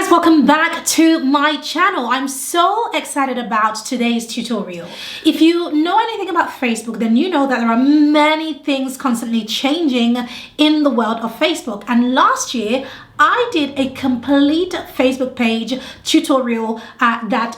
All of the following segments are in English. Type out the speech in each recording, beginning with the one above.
Guys, welcome back to my channel. I'm so excited about today's tutorial. If you know anything about Facebook, then you know that there are many things constantly changing in the world of Facebook. And last year, I did a complete Facebook page tutorial that,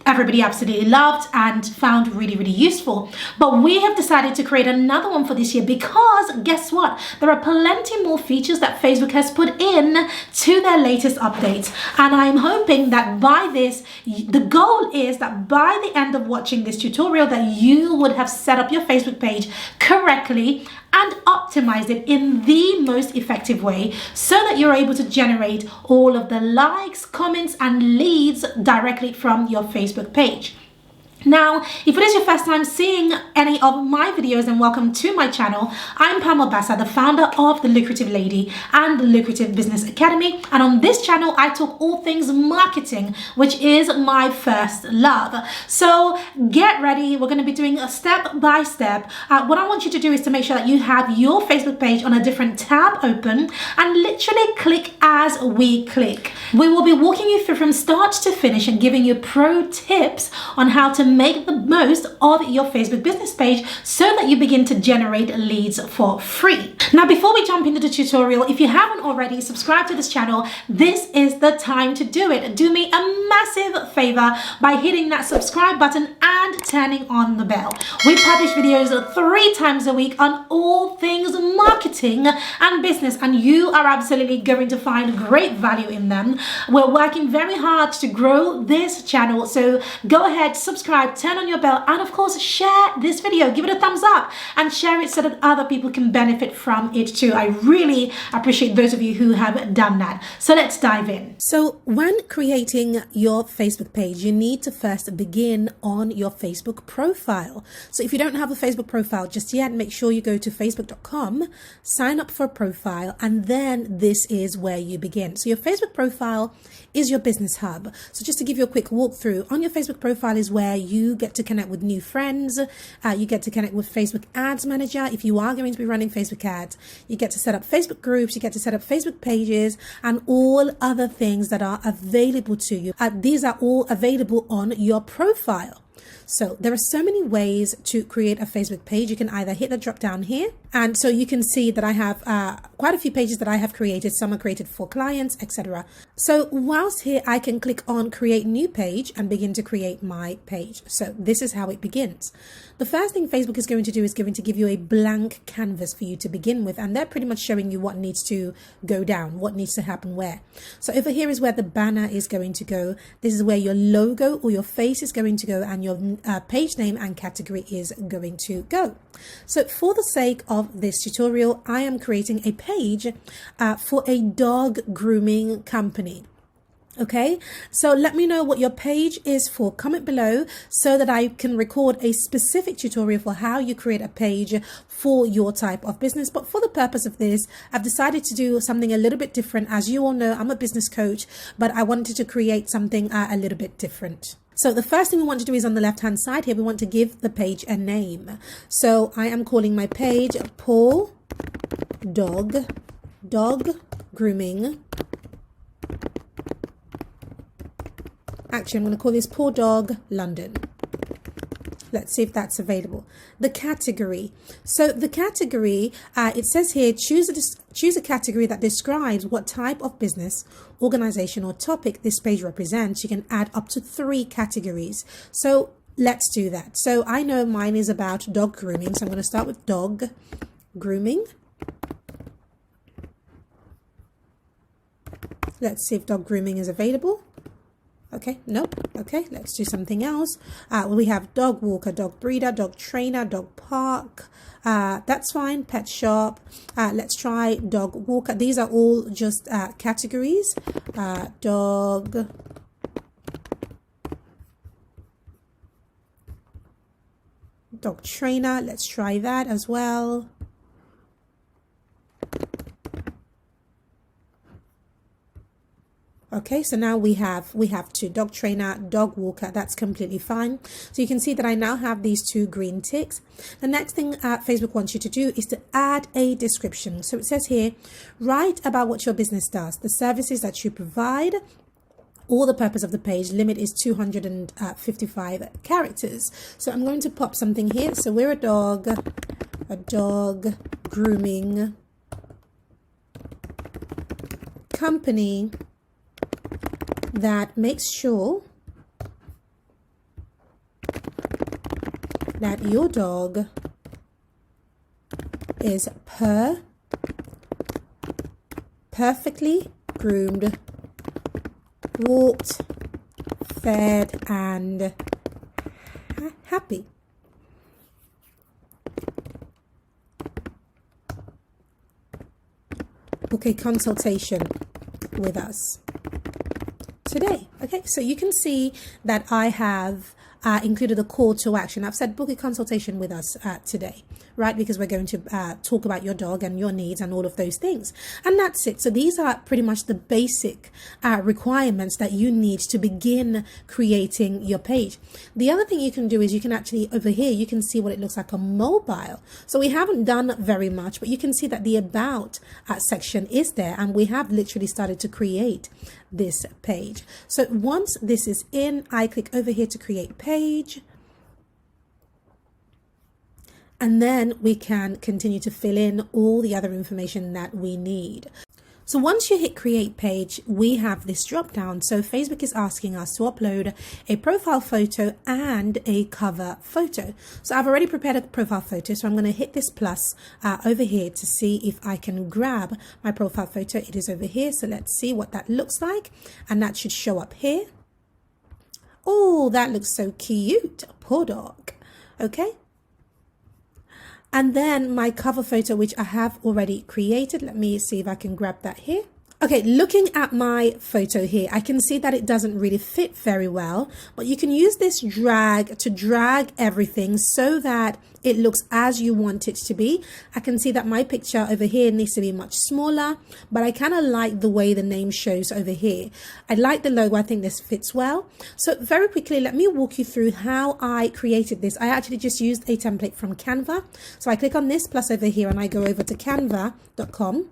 everybody absolutely loved and found really useful. But we have decided to create another one for this year because guess what? There are plenty more features that Facebook has put in to their latest updates. And I'm hoping that by this, the goal is that by the end of watching this tutorial that you would have set up your Facebook page correctly and optimize it in the most effective way so that you're able to generate all of the likes, comments, and leads directly from your Facebook page. Now, if it is your first time seeing any of my videos, then welcome to my channel. I'm Obasa, the founder of The Lucrative Lady and the Lucrative Business Academy. And on this channel, I talk all things marketing, which is my first love. So get ready. We're going to be doing a step by step. What I want you to do is to make sure that you have your Facebook page on a different tab open and literally click as we click. We will be walking you through from start to finish and giving you pro tips on how to make the most of your Facebook business page so that you begin to generate leads for free. Now, before we jump into the tutorial, if you haven't already subscribed to this channel, this is the time to do it. Do me a massive favor by hitting that subscribe button and turning on the bell. We publish videos 3 times a week on all things marketing and business, and you are absolutely going to find great value in them. We're working very hard to grow this channel, so go ahead, subscribe, turn on your bell, and of course share this video. Give it a thumbs up and share it so that other people can benefit from it too. I really appreciate those of you who have done that. So let's dive in. So when creating your Facebook page, you need to first begin on your Facebook profile. So if you don't have a Facebook profile just yet, make sure you go to facebook.com, sign up for a profile, and then this is where you begin. So your Facebook profile is your business hub. So just to give you a quick walkthrough, on your Facebook profile is where you get to connect with new friends. You get to connect with Facebook Ads Manager. If you are going to be running Facebook ads, you get to set up Facebook groups, you get to set up Facebook pages, and all other things that are available to you. These are all available on your profile. So there are so many ways to create a Facebook page. You can either hit the drop down here, and so you can see that I have quite a few pages that I have created. Some are created for clients, etc. So whilst here, I can click on create new page and begin to create my page. So this is how it begins. The first thing Facebook is going to do is going to give you a blank canvas for you to begin with, and they're pretty much showing you what needs to go down, what needs to happen where. So over here is where the banner is going to go. This is where your logo or your face is going to go, and your page name and category is going to go. So for the sake of this tutorial, I am creating a page for a dog grooming company. Okay, so let me know what your page is for. Comment below so that I can record a specific tutorial for how you create a page for your type of business. But for the purpose of this, I've decided to do something a little bit different. As you all know, I'm a business coach, but I wanted to create something a little bit different. So the first thing we want to do is on the left hand side here, we want to give the page a name. So I am calling my page Paw Dog Grooming. Actually, I'm going to call this Paw Dog London. Let's see if that's available. The category. So the category, it says here, choose a category that describes what type of business, organization, or topic this page represents. You can add up to 3 categories. So let's do that. So I know mine is about dog grooming. So I'm going to start with dog grooming. Let's see if dog grooming is available. Okay, nope. Okay, let's do something else. We have dog walker, dog breeder, dog trainer, dog park. That's fine. Pet shop. Let's try dog walker. These are all just categories. Dog trainer. Let's try that as well. Okay, so now we have two: dog trainer, dog walker. That's completely fine. So you can see that I now have these two green ticks. The next thing Facebook wants you to do is to add a description. So it says here, write about what your business does, the services that you provide, or the purpose of the page. Limit is 255 characters. So I'm going to pop something here. So we're a dog grooming company that makes sure that your dog is perfectly groomed, walked, fed, and happy. Book a consultation with us today. Okay, so you can see that I have included a call to action. I've said book a consultation with us today, right? Because we're going to talk about your dog and your needs and all of those things. And that's it. So these are pretty much the basic requirements that you need to begin creating your page. The other thing you can do is you can actually, over here, you can see what it looks like on mobile. So we haven't done very much, but you can see that the about section is there, and we have literally started to create this page. So once this is in, I click over here to create page, and then we can continue to fill in all the other information that we need. So once you hit create page, we have this drop down. So Facebook is asking us to upload a profile photo and a cover photo. So I've already prepared a profile photo. So I'm going to hit this plus over here to see if I can grab my profile photo. It is over here. So let's see what that looks like. And that should show up here. Oh, that looks so cute. Poor dog. Okay. And then my cover photo, which I have already created. Let me see if I can grab that here. Okay, looking at my photo here, I can see that it doesn't really fit very well, but you can use this drag to drag everything so that it looks as you want it to be. I can see that my picture over here needs to be much smaller, but I kind of like the way the name shows over here. I like the logo. I think this fits well. So very quickly, let me walk you through how I created this. I actually just used a template from Canva. So I click on this plus over here and I go over to canva.com.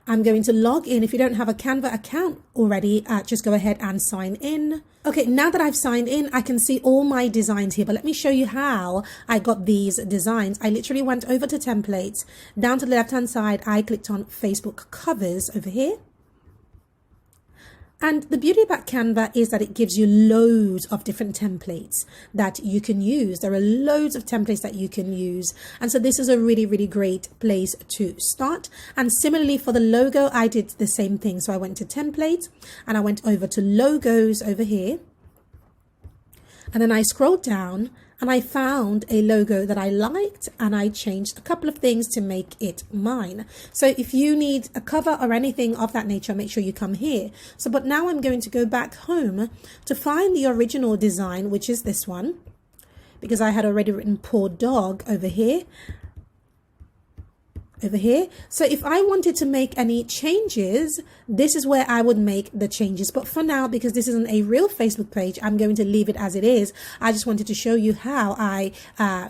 I'm going to log in. If you don't have a Canva account already, just go ahead and sign in. Okay, now that I've signed in, I can see all my designs here, but let me show you how I got these designs. I literally went over to templates, down to the left-hand side, I clicked on Facebook covers over here. And the beauty about Canva is that it gives you loads of different templates that you can use. There are loads of templates that you can use. And so this is a really, really great place to start. And similarly for the logo, I did the same thing. So I went to templates and I went over to logos over here. And then I scrolled down and I found a logo that I liked and I changed a couple of things to make it mine. So if you need a cover or anything of that nature, make sure you come here. So, but now I'm going to go back home to find the original design, which is this one, because I had already written poor dog over here. So if I wanted to make any changes, this is where I would make the changes. But for now, because this isn't a real Facebook page, I'm going to leave it as it is. I just wanted to show you how I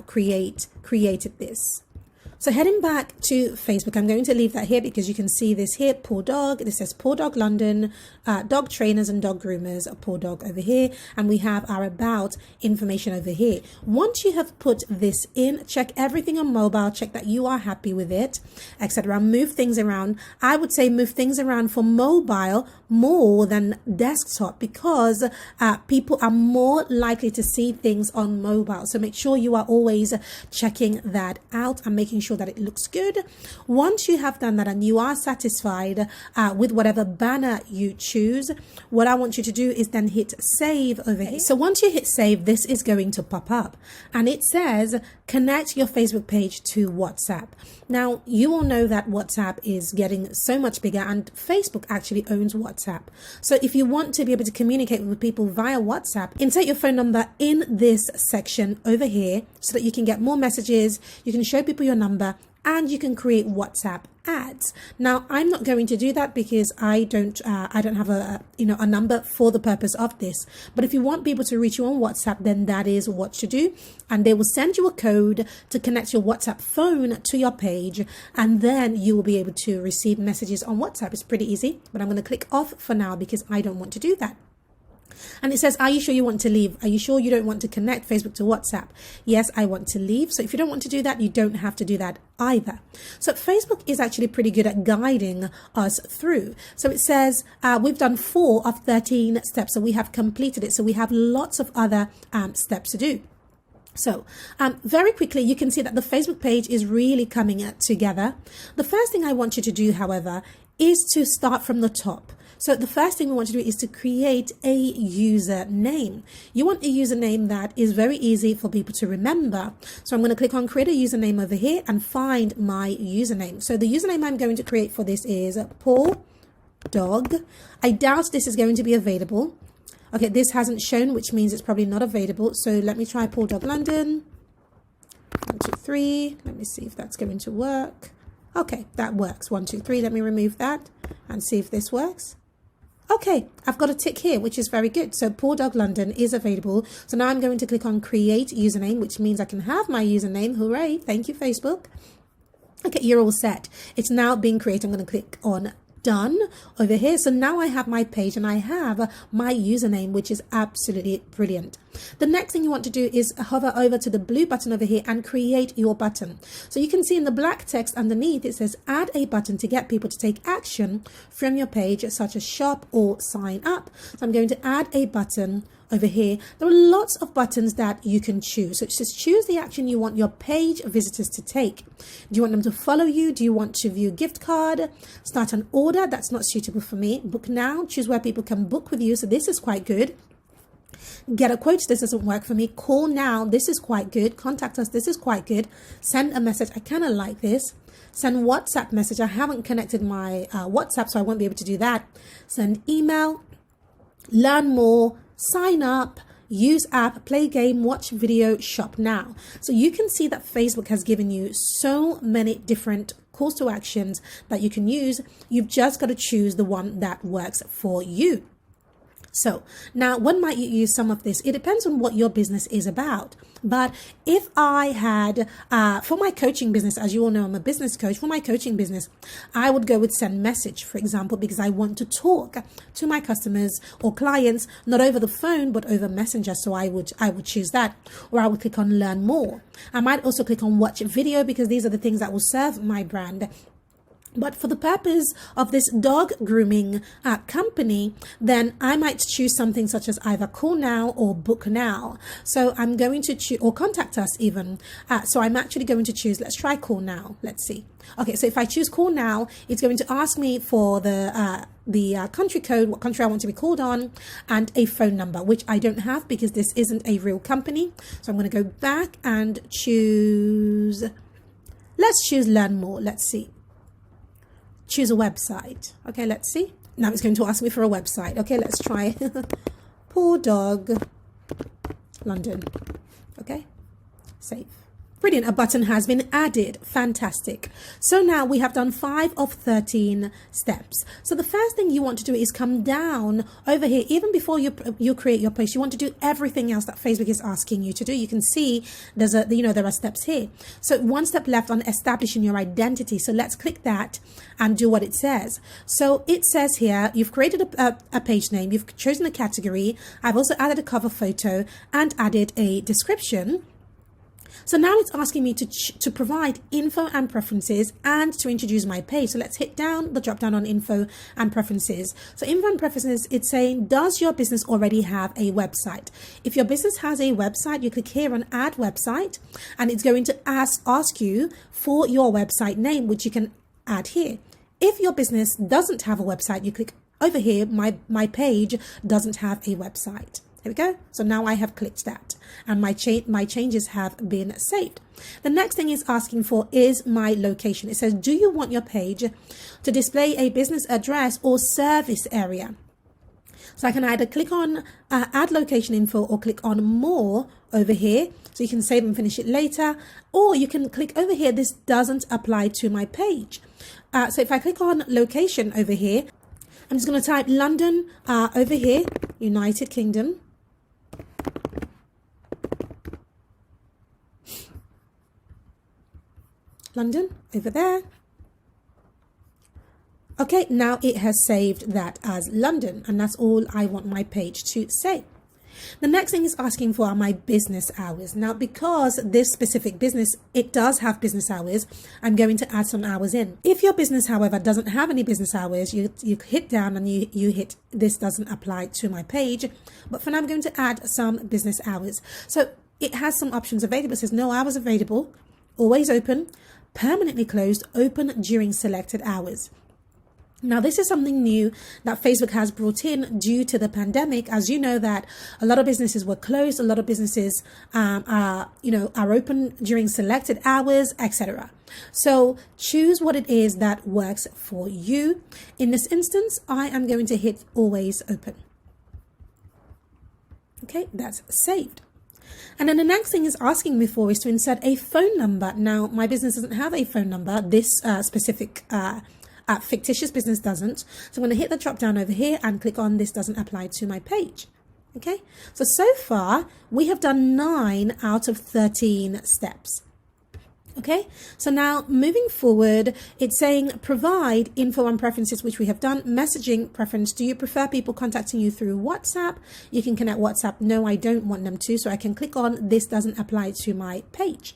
created this. So heading back to Facebook, I'm going to leave that here because you can see this here, poor dog. This says poor dog London, dog trainers and dog groomers, a poor dog over here. And we have our about information over here. Once you have put this in, check everything on mobile, check that you are happy with it, etc. Move things around. I would say move things around for mobile more than desktop because people are more likely to see things on mobile. So make sure you are always checking that out and making sure that it looks good. Once you have done that and you are satisfied with whatever banner you choose, what I want you to do is then hit save over here. So once you hit save, this is going to pop up and it says connect your Facebook page to WhatsApp. Now you all know that WhatsApp is getting so much bigger and Facebook actually owns WhatsApp. So if you want to be able to communicate with people via WhatsApp, insert your phone number in this section over here so that you can get more messages. You can show people your number and you can create WhatsApp ads. Now, I'm not going to do that because I don't have a number for the purpose of this. But if you want people to reach you on WhatsApp, then that is what to do. And they will send you a code to connect your WhatsApp phone to your page, and then you will be able to receive messages on WhatsApp. It's pretty easy, but I'm going to click off for now because I don't want to do that. And it says, are you sure you want to leave? Are you sure you don't want to connect Facebook to WhatsApp? Yes, I want to leave. So if you don't want to do that, you don't have to do that either. So Facebook is actually pretty good at guiding us through. So it says we've done 4 of 13 steps. So we have completed it. So we have lots of other steps to do. So very quickly, you can see that the Facebook page is really coming together. The first thing I want you to do, however, is to start from the top. So the first thing we want to do is to create a username. You want a username that is very easy for people to remember. So I'm going to click on create a username over here and find my username. So the username I'm going to create for this is Paul Dog. I doubt this is going to be available. Okay, this hasn't shown, which means it's probably not available. So let me try Paul Dog London. 1, 2, 3. Let me see if that's going to work. Okay, that works. 1, 2, 3. Let me remove that and see if this works. Okay, I've got a tick here, which is very good. So Paul Dog London is available. So now I'm going to click on create username, which means I can have my username. Hooray. Thank you, Facebook. Okay, you're all set. It's now being created. I'm going to click on done over here. So now I have my page and I have my username, which is absolutely brilliant. The next thing you want to do is hover over to the blue button over here and create your button. So you can see in the black text underneath, it says add a button to get people to take action from your page, such as shop or sign up. So I'm going to add a button over here. There are lots of buttons that you can choose. So just choose the action you want your page visitors to take. Do you want them to follow you? Do you want to view gift card? Start an order? That's not suitable for me. Book now. Choose where people can book with you. So this is quite good. Get a quote. This doesn't work for me. Call now. This is quite good. Contact us. This is quite good. Send a message. I kind of like this. Send WhatsApp message. I haven't connected my WhatsApp, so I won't be able to do that. Send email. Learn more. Sign up, use app, play game, watch video, shop now. So you can see that Facebook has given you so many different calls to actions that you can use. You've just got to choose the one that works for you. So now, when might you use some of this? It depends on what your business is about. But if I had, for my coaching business, as you all know, I'm a business coach. For my coaching business, I would go with send message, for example, because I want to talk to my customers or clients, not over the phone, but over Messenger. So I would choose that, or I would click on learn more. I might also click on watch video because these are the things that will serve my brand. But for the purpose of this dog grooming company, then I might choose something such as either call now or book now. So I'm going to choose, or contact us even. So I'm actually going to choose, let's try call now. Let's see. Okay, so if I choose call now, it's going to ask me for the country code, what country I want to be called on, and a phone number, which I don't have because this isn't a real company. So I'm going to go back and choose, let's choose learn more. Let's see. Choose a website. Okay, let's see. Now it's going to ask me for a website. Okay, let's try Poor Dog London. Okay, save. Brilliant, a button has been added. Fantastic. So now we have done 5 of 13 steps. So the first thing you want to do is come down over here. Even before you create your post, you want to do everything else that Facebook is asking you to do. You can see there are steps here. So one step left on establishing your identity. So let's click that and do what it says. So it says here, you've created a page name, you've chosen a category. I've also added a cover photo and added a description. So now it's asking me to provide info and preferences and to introduce my page. So let's hit down the drop down on info and preferences. So info and preferences, it's saying, does your business already have a website? If your business has a website, you click here on add website, and it's going to ask you for your website name, which you can add here. If your business doesn't have a website, you click over here, my page doesn't have a website. There we go. So now I have clicked that and my changes have been saved. The next thing it's asking for is my location. It says, do you want your page to display a business address or service area? So I can either click on add location info or click on more over here. So you can save and finish it later, or you can click over here. This doesn't apply to my page. So if I click on location over here, I'm just going to type London over here, United Kingdom. London over there. Okay, now it has saved that as London, and that's all I want my page to say. The next thing it's asking for are my business hours. Now, because this specific business, it does have business hours, I'm going to add some hours in. If your business, however, doesn't have any business hours, you hit down and you hit this doesn't apply to my page. But for now, I'm going to add some business hours. So it has some options available. It says no hours available, always open, permanently closed, open during selected hours. Now, this is something new that Facebook has brought in due to the pandemic. As you know, that a lot of businesses were closed, a lot of businesses are open during selected hours, etc. So choose what it is that works for you. In this instance, I am going to hit always open. Okay, that's saved. And then the next thing it's asking me for is to insert a phone number. Now, my business doesn't have a phone number. This specific fictitious business doesn't. So I'm going to hit the drop down over here and click on this doesn't apply to my page. Okay, so far we have done 9 out of 13 steps. Okay, so now moving forward, it's saying provide info and preferences, which we have done. Messaging preference. Do you prefer people contacting you through WhatsApp? You can connect WhatsApp. No, I don't want them to. So I can click on this doesn't apply to my page.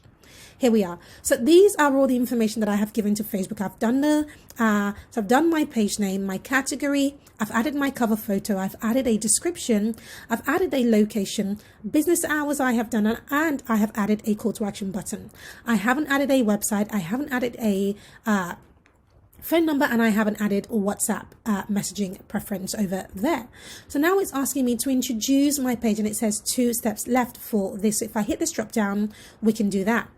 Here we are. So these are all the information that I have given to Facebook. I've done I've done my page name, my category. I've added my cover photo. I've added a description. I've added a location, business hours I have done, and I have added a call to action button. I haven't added a website. I haven't added a phone number, and I haven't added WhatsApp messaging preference over there. So now it's asking me to introduce my page, and it says 2 steps left for this. If I hit this drop down, we can do that.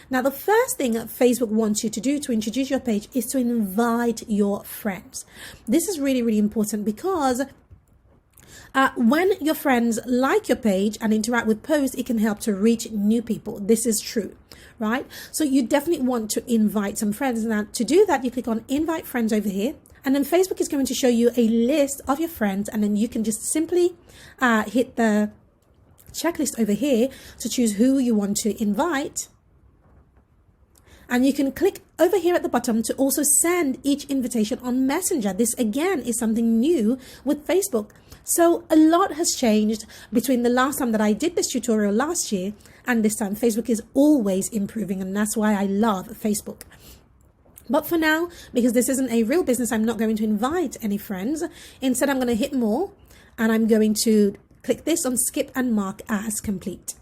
Now, the first thing that Facebook wants you to do to introduce your page is to invite your friends. This is really, really important because when your friends like your page and interact with posts, it can help to reach new people. This is true, right? So you definitely want to invite some friends. Now, to do that, you click on invite friends over here. And then Facebook is going to show you a list of your friends. And then you can just simply hit the checklist over here to choose who you want to invite. And you can click over here at the bottom to also send each invitation on Messenger. This, again, is something new with Facebook. So a lot has changed between the last time that I did this tutorial last year and this time. Facebook is always improving, and that's why I love Facebook. But for now, because this isn't a real business, I'm not going to invite any friends. Instead, I'm going to hit more, and I'm going to click this on skip and mark as complete.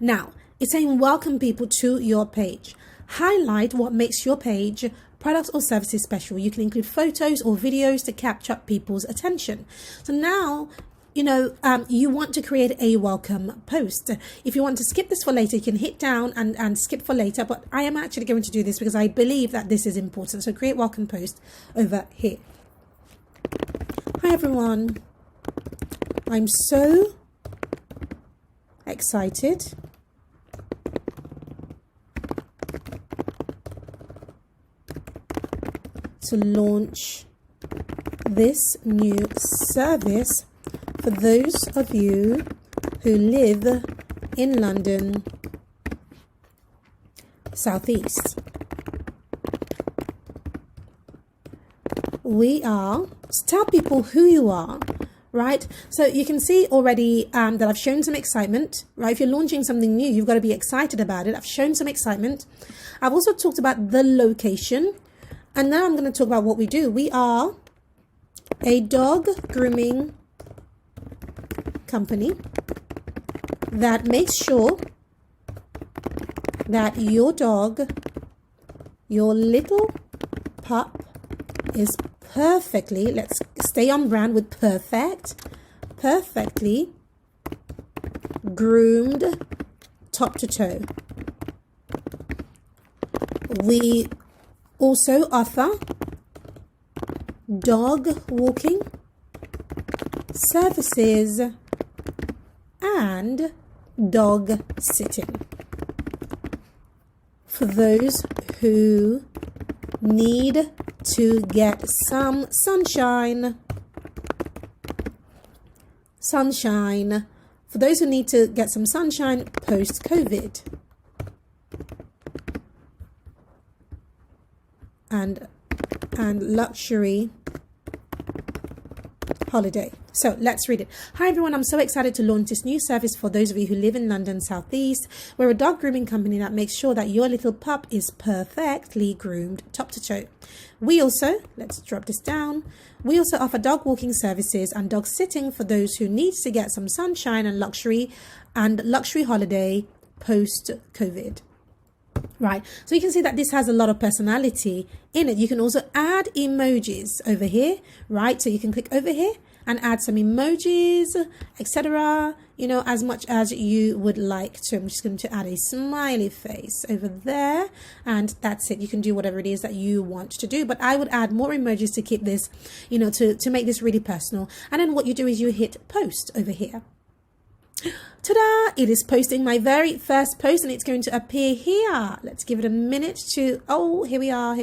Now, it's saying welcome people to your page. Highlight what makes your page, products or services special. You can include photos or videos to capture people's attention. So now, you want to create a welcome post. If you want to skip this for later, you can hit down and skip for later. But I am actually going to do this because I believe that this is important. So create welcome post over here. Hi, everyone. I'm so excited to launch this new service for those of you who live in London, Southeast. Tell people who you are, right? So you can see already that I've shown some excitement, right? If you're launching something new, you've got to be excited about it. I've shown some excitement. I've also talked about the location. And now I'm going to talk about what we do. We are a dog grooming company that makes sure that your dog, your little pup, is perfectly, let's stay on brand with perfectly groomed top to toe. We also offer dog walking services and dog sitting. For those who need to get some sunshine. For those who need to get some sunshine post-COVID. And luxury holiday. So let's read it. Hi everyone, I'm so excited to launch this new service for those of you who live in London South East. We're a dog grooming company that makes sure that your little pup is perfectly groomed top to toe. We also, let's drop this down. We also offer dog walking services and dog sitting for those who need to get some sunshine and luxury holiday post-COVID. Right, so you can see that this has a lot of personality in it. You can also add emojis over here, right? So you can click over here and add some emojis, etc., you know, as much as you would like to. I'm just going to add a smiley face over there, and that's it. You can do whatever it is that you want to do, but I would add more emojis to keep this, you know, to make this really personal. And then what you do is you hit post over here. Ta-da! It is posting my very first post, and it's going to appear here. Let's give it a minute to, oh, here we are.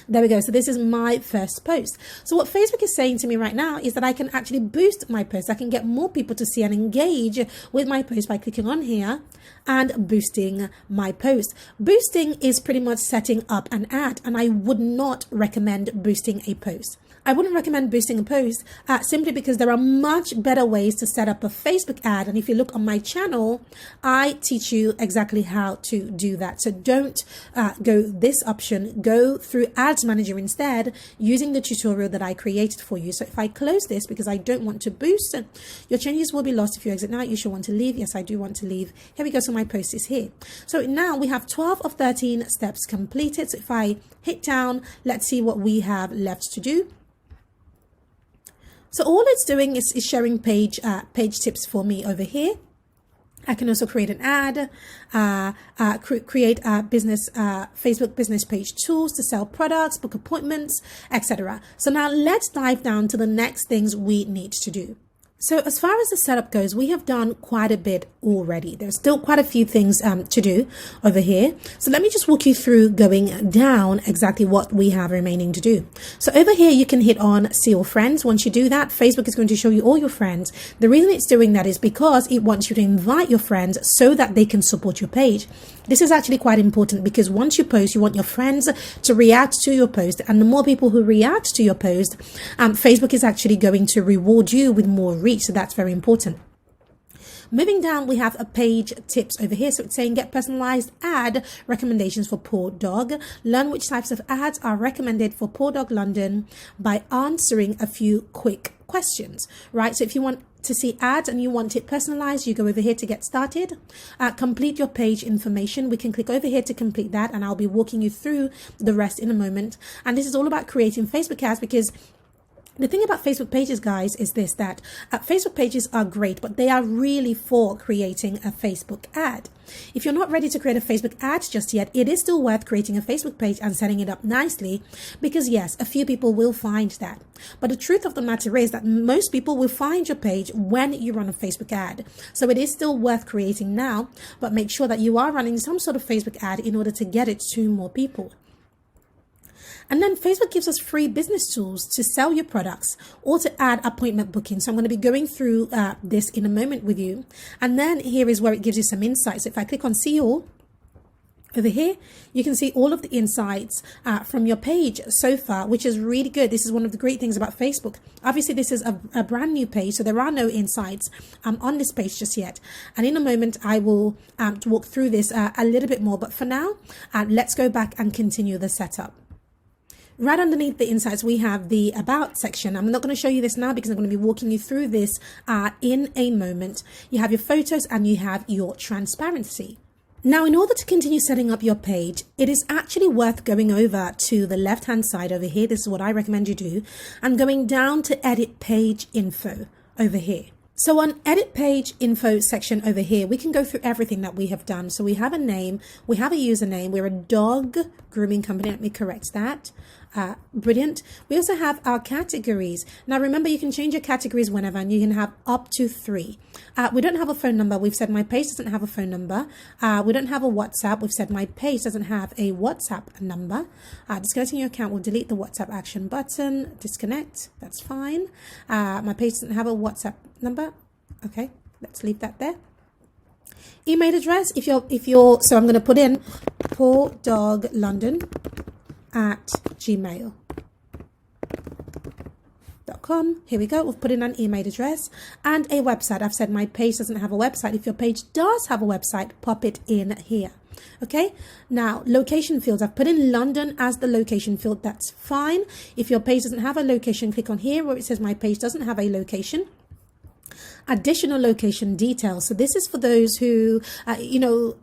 There we go. So this is my first post. So what Facebook is saying to me right now is that I can actually boost my post. I can get more people to see and engage with my post by clicking on here and boosting my post. Boosting is pretty much setting up an ad, and I would not recommend boosting a post. I wouldn't recommend boosting a post simply because there are much better ways to set up a Facebook ad. And if you look on my channel, I teach you exactly how to do that. So don't go this option, go through Ads Manager instead, using the tutorial that I created for you. So if I close this because I don't want to boost, your changes will be lost if you exit now. You should want to leave. Yes, I do want to leave. Here we go. So my post is here. So now we have 12 of 13 steps completed. So if I hit down, let's see what we have left to do. So all it's doing is sharing page tips for me over here. I can also create an ad, create a business, Facebook business page tools to sell products, book appointments, etc. So now let's dive down to the next things we need to do. So as far as the setup goes, we have done quite a bit already. There's still quite a few things to do over here. So let me just walk you through going down exactly what we have remaining to do. So over here, you can hit on see all friends. Once you do that, Facebook is going to show you all your friends. The reason it's doing that is because it wants you to invite your friends so that they can support your page. This is actually quite important because once you post, you want your friends to react to your post. And the more people who react to your post, Facebook is actually going to reward you with more reach. So that's very important. Moving down, we have a page tips over here. So it's saying get personalized ad recommendations for Poor Dog. Learn which types of ads are recommended for Poor Dog London by answering a few quick questions, right? So if you want to see ads and you want it personalized, you go over here to get started. Complete your page information. We can click over here to complete that, and I'll be walking you through the rest in a moment. And this is all about creating Facebook ads, because the thing about Facebook pages, guys, is this, that Facebook pages are great, but they are really for creating a Facebook ad. If you're not ready to create a Facebook ad just yet, it is still worth creating a Facebook page and setting it up nicely, because yes, a few people will find that. But the truth of the matter is that most people will find your page when you run a Facebook ad. So it is still worth creating now, but make sure that you are running some sort of Facebook ad in order to get it to more people. And then Facebook gives us free business tools to sell your products or to add appointment booking. So I'm going to be going through this in a moment with you. And then here is where it gives you some insights. So if I click on see all over here, you can see all of the insights from your page so far, which is really good. This is one of the great things about Facebook. Obviously, this is a brand new page, so there are no insights on this page just yet. And in a moment, I will walk through this a little bit more. But for now, let's go back and continue the setup. Right underneath the insights, we have the about section. I'm not going to show you this now because I'm going to be walking you through this in a moment. You have your photos and you have your transparency. Now, in order to continue setting up your page, it is actually worth going over to the left-hand side over here. This is what I recommend you do, and going down to edit page info over here. So on edit page info section over here, we can go through everything that we have done. So we have a name, we have a username, we're a dog grooming company, let me correct that. Brilliant. We also have our categories. Now remember, you can change your categories whenever, and you can have up to 3. We don't have a phone number. We've said my page doesn't have a phone number. We don't have a WhatsApp. We've said my page doesn't have a WhatsApp number. Disconnecting your account will delete the WhatsApp action button. Disconnect. That's fine. My page doesn't have a WhatsApp number. Okay, let's leave that there. Email address. If you're, so I'm going to put in poordoglondon@gmail.com. Here we go. We've put in an email address and a website. I've said my page doesn't have a website. If your page does have a website, pop it in here. Okay, now location fields. I've put in London as the location field. That's fine. If your page doesn't have a location, click on here where it says my page doesn't have a location. Additional location details. So this is for those who, so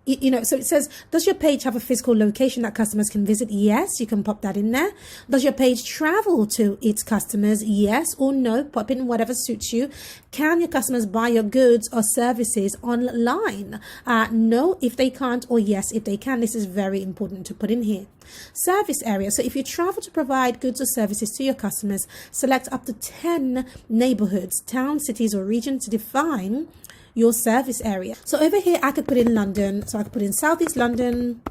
it says, does your page have a physical location that customers can visit? Yes, you can pop that in there. Does your page travel to its customers? Yes or no, pop in whatever suits you. Can your customers buy your goods or services online? No, if they can't, or yes, if they can. This is very important to put in here. Service area. So if you travel to provide goods or services to your customers, select up to 10 neighborhoods, towns, cities, or regions to define your service area. So over here, I could put in London. So I could put in Southeast London.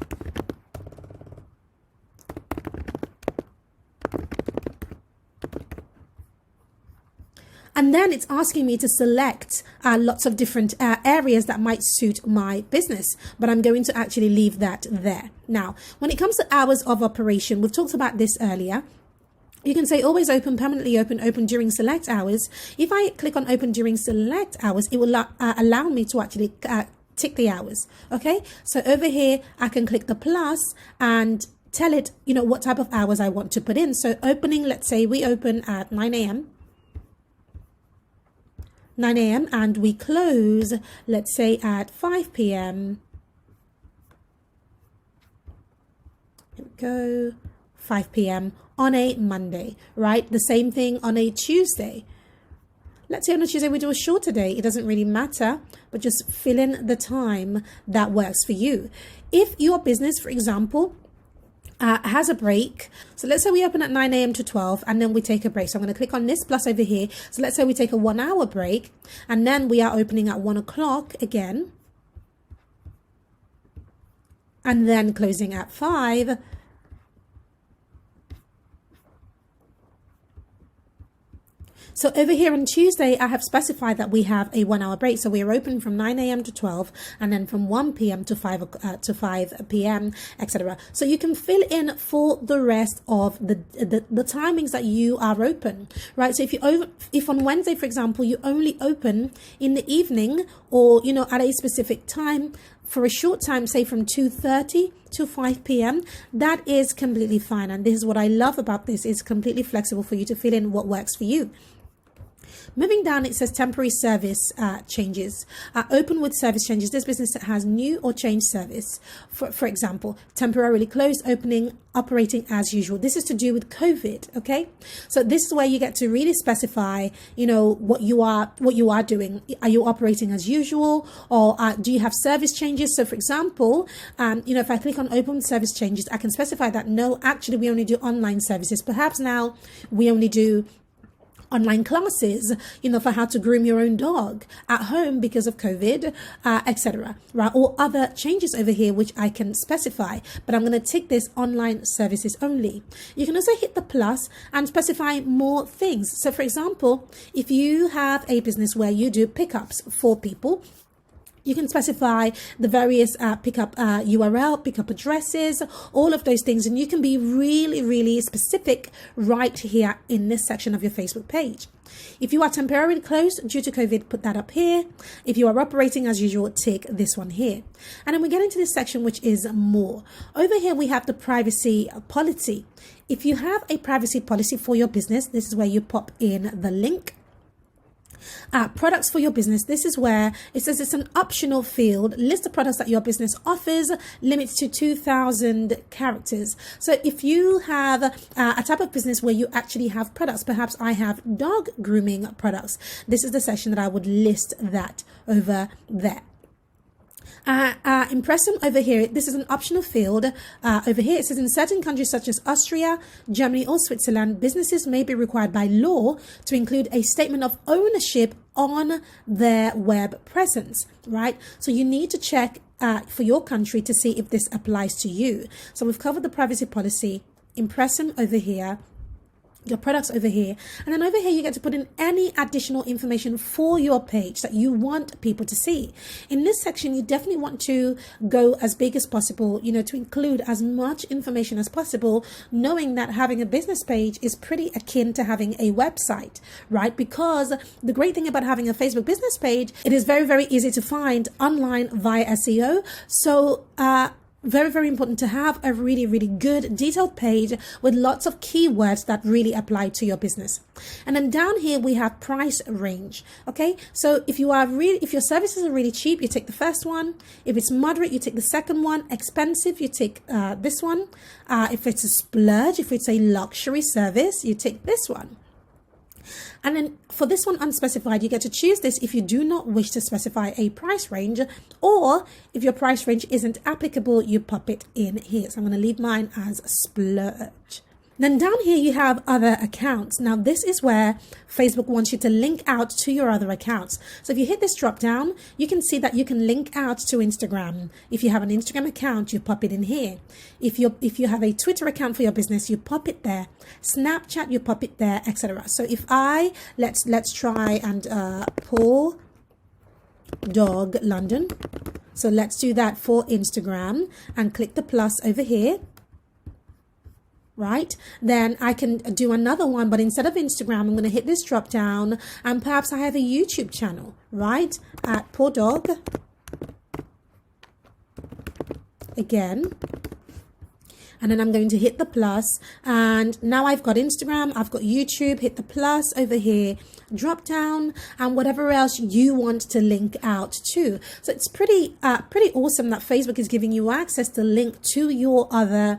And then it's asking me to select lots of different areas that might suit my business, but I'm going to actually leave that there. Now, when it comes to hours of operation, we've talked about this earlier. You can say always open, permanently open, open during select hours. If I click on open during select hours, it will allow me to actually tick the hours. Okay, so over here, I can click the plus and tell it, what type of hours I want to put in. So opening, let's say we open at 9 a.m. and we close, let's say at 5 p.m. Here we go, 5 p.m. on a Monday, right? The same thing on a Tuesday. Let's say on a Tuesday we do a shorter day. It doesn't really matter, but just fill in the time that works for you. If your business, for example, has a break, so let's say we open at 9 a.m. to 12 and then we take a break. So I'm going to click on this plus over here. So let's say we take a 1 hour break and then we are opening at 1 o'clock again and then closing at 5. So over here on Tuesday, I have specified that we have a 1 hour break. So we are open from 9 a.m. to 12 and then from 1 p.m. to 5 p.m., etc. So you can fill in for the rest of the timings that you are open, right? So if on Wednesday, for example, you only open in the evening or, at a specific time, for a short time, say from 2:30 to 5 p.m., that is completely fine. And this is what I love about this. It's completely flexible for you to fill in what works for you. Moving down, it says temporary service changes. Open with service changes. This business that has new or changed service. For example, temporarily closed, opening, operating as usual. This is to do with COVID, okay? So this is where you get to really specify, what you are doing. Are you operating as usual, or do you have service changes? So for example, if I click on open service changes, I can specify that no, actually we only do online services. Perhaps now we only do online classes, for how to groom your own dog at home because of COVID, etc. Right? Or other changes over here, which I can specify, but I'm going to tick this online services only. You can also hit the plus and specify more things. So for example, if you have a business where you do pickups for people, you can specify the various pickup URL, pickup addresses, all of those things. And you can be really, really specific right here in this section of your Facebook page. If you are temporarily closed due to COVID, put that up here. If you are operating as usual, tick this one here. And then we get into this section, which is more. Over here, we have the privacy policy. If you have a privacy policy for your business, this is where you pop in the link. Products for your business. This is where it says it's an optional field. List the products that your business offers. Limits to 2,000 characters. So if you have a type of business where you actually have products, perhaps I have dog grooming products, this is the section that I would list that over there. Impressum over here, this is an optional field. Over here, it says in certain countries such as Austria, Germany, or Switzerland, businesses may be required by law to include a statement of ownership on their web presence, right? So you need to check for your country to see if this applies to you. So we've covered the privacy policy, Impressum over here, your products over here, and then over here you get to put in any additional information for your page that you want people to see. In this section, you definitely want to go as big as possible, you know, to include as much information as possible, knowing that having a business page is pretty akin to having a website, right? Because the great thing about having a Facebook business page, it is very, very easy to find online via SEO. So very, very important to have a really, really good detailed page with lots of keywords that really apply to your business. And then down here we have price range. Okay, so if your services are really cheap, you take the first one. If it's moderate, you take the second one. Expensive, you take this one. If it's a splurge, if it's a luxury service, you take this one. And then for this one, unspecified, you get to choose this if you do not wish to specify a price range, or if your price range isn't applicable, you pop it in here. So I'm going to leave mine as splurge. Then down here you have other accounts. Now this is where Facebook wants you to link out to your other accounts. So if you hit this drop down, you can see that you can link out to Instagram. If you have an Instagram account, you pop it in here. If you have a Twitter account for your business, you pop it there. Snapchat, you pop it there, etc. So if let's try and Poor Dog London. So let's do that for Instagram and click the plus over here. Right, then I can do another one, but instead of Instagram, I'm going to hit this drop down, and perhaps I have a YouTube channel, right, at Poor Dog again. And then I'm going to hit the plus, and now I've got Instagram, I've got YouTube. Hit the plus over here, drop down, and whatever else you want to link out to. So it's pretty awesome that Facebook is giving you access to link to your other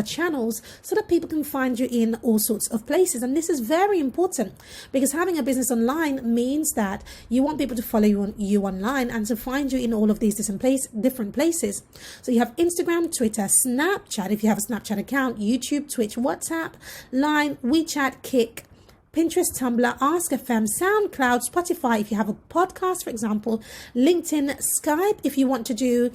channels, so that people can find you in all sorts of places. And this is very important, because having a business online means that you want people to follow you online and to find you in all of these different places. So you have Instagram, Twitter, Snapchat, if you have a Snapchat account, YouTube, Twitch, WhatsApp, Line, WeChat, Kick, Pinterest, Tumblr, Ask.fm, SoundCloud, Spotify if you have a podcast, for example, LinkedIn, Skype if you want to do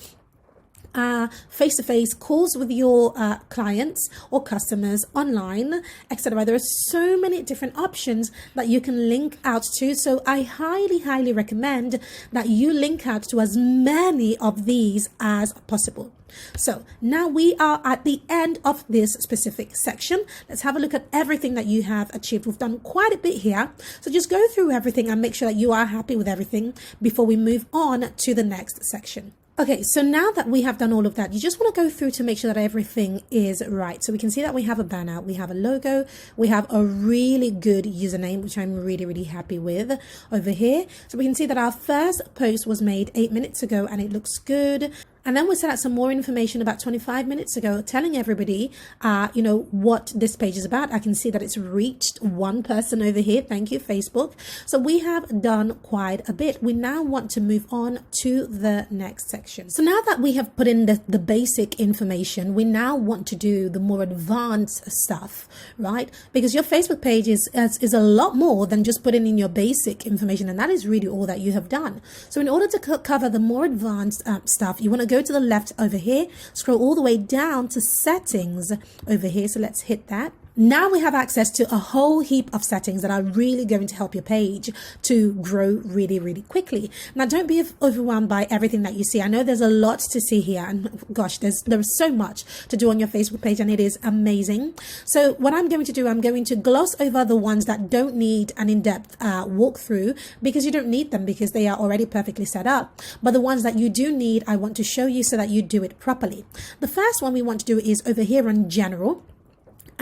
face-to-face calls with your clients or customers online, etc. There are so many different options that you can link out to. So I highly recommend that you link out to as many of these as possible. So now we are at the end of this specific section. Let's have a look at everything that you have achieved. We've done quite a bit here. So just go through everything and make sure that you are happy with everything before we move on to the next section. Okay, so now that we have done all of that, you just want to go through to make sure that everything is right. So we can see that we have a banner, we have a logo, we have a really good username, which I'm really happy with over here. So we can see that our first post was made 8 minutes ago and it looks good. And then we set out some more information about 25 minutes ago, telling everybody, what this page is about. I can see that it's reached one person over here. Thank you, Facebook. So we have done quite a bit. We now want to move on to the next section. So now that we have put in the basic information, we now want to do the more advanced stuff, right? Because your Facebook page is a lot more than just putting in your basic information. And that is really all that you have done. So in order to cover the more advanced stuff, you want to go to the left over here, scroll all the way down to settings over here. So let's hit that. Now we have access to a whole heap of settings that are really going to help your page to grow really quickly. Now, don't be overwhelmed by everything that you see. I know there's a lot to see here, and gosh, there's so much to do on your Facebook page, and it is amazing. So what I'm going to do, I'm going to gloss over the ones that don't need an in-depth walkthrough, because you don't need them because they are already perfectly set up. But the ones that you do need, I want to show you so that you do it properly. The first one we want to do is over here on general,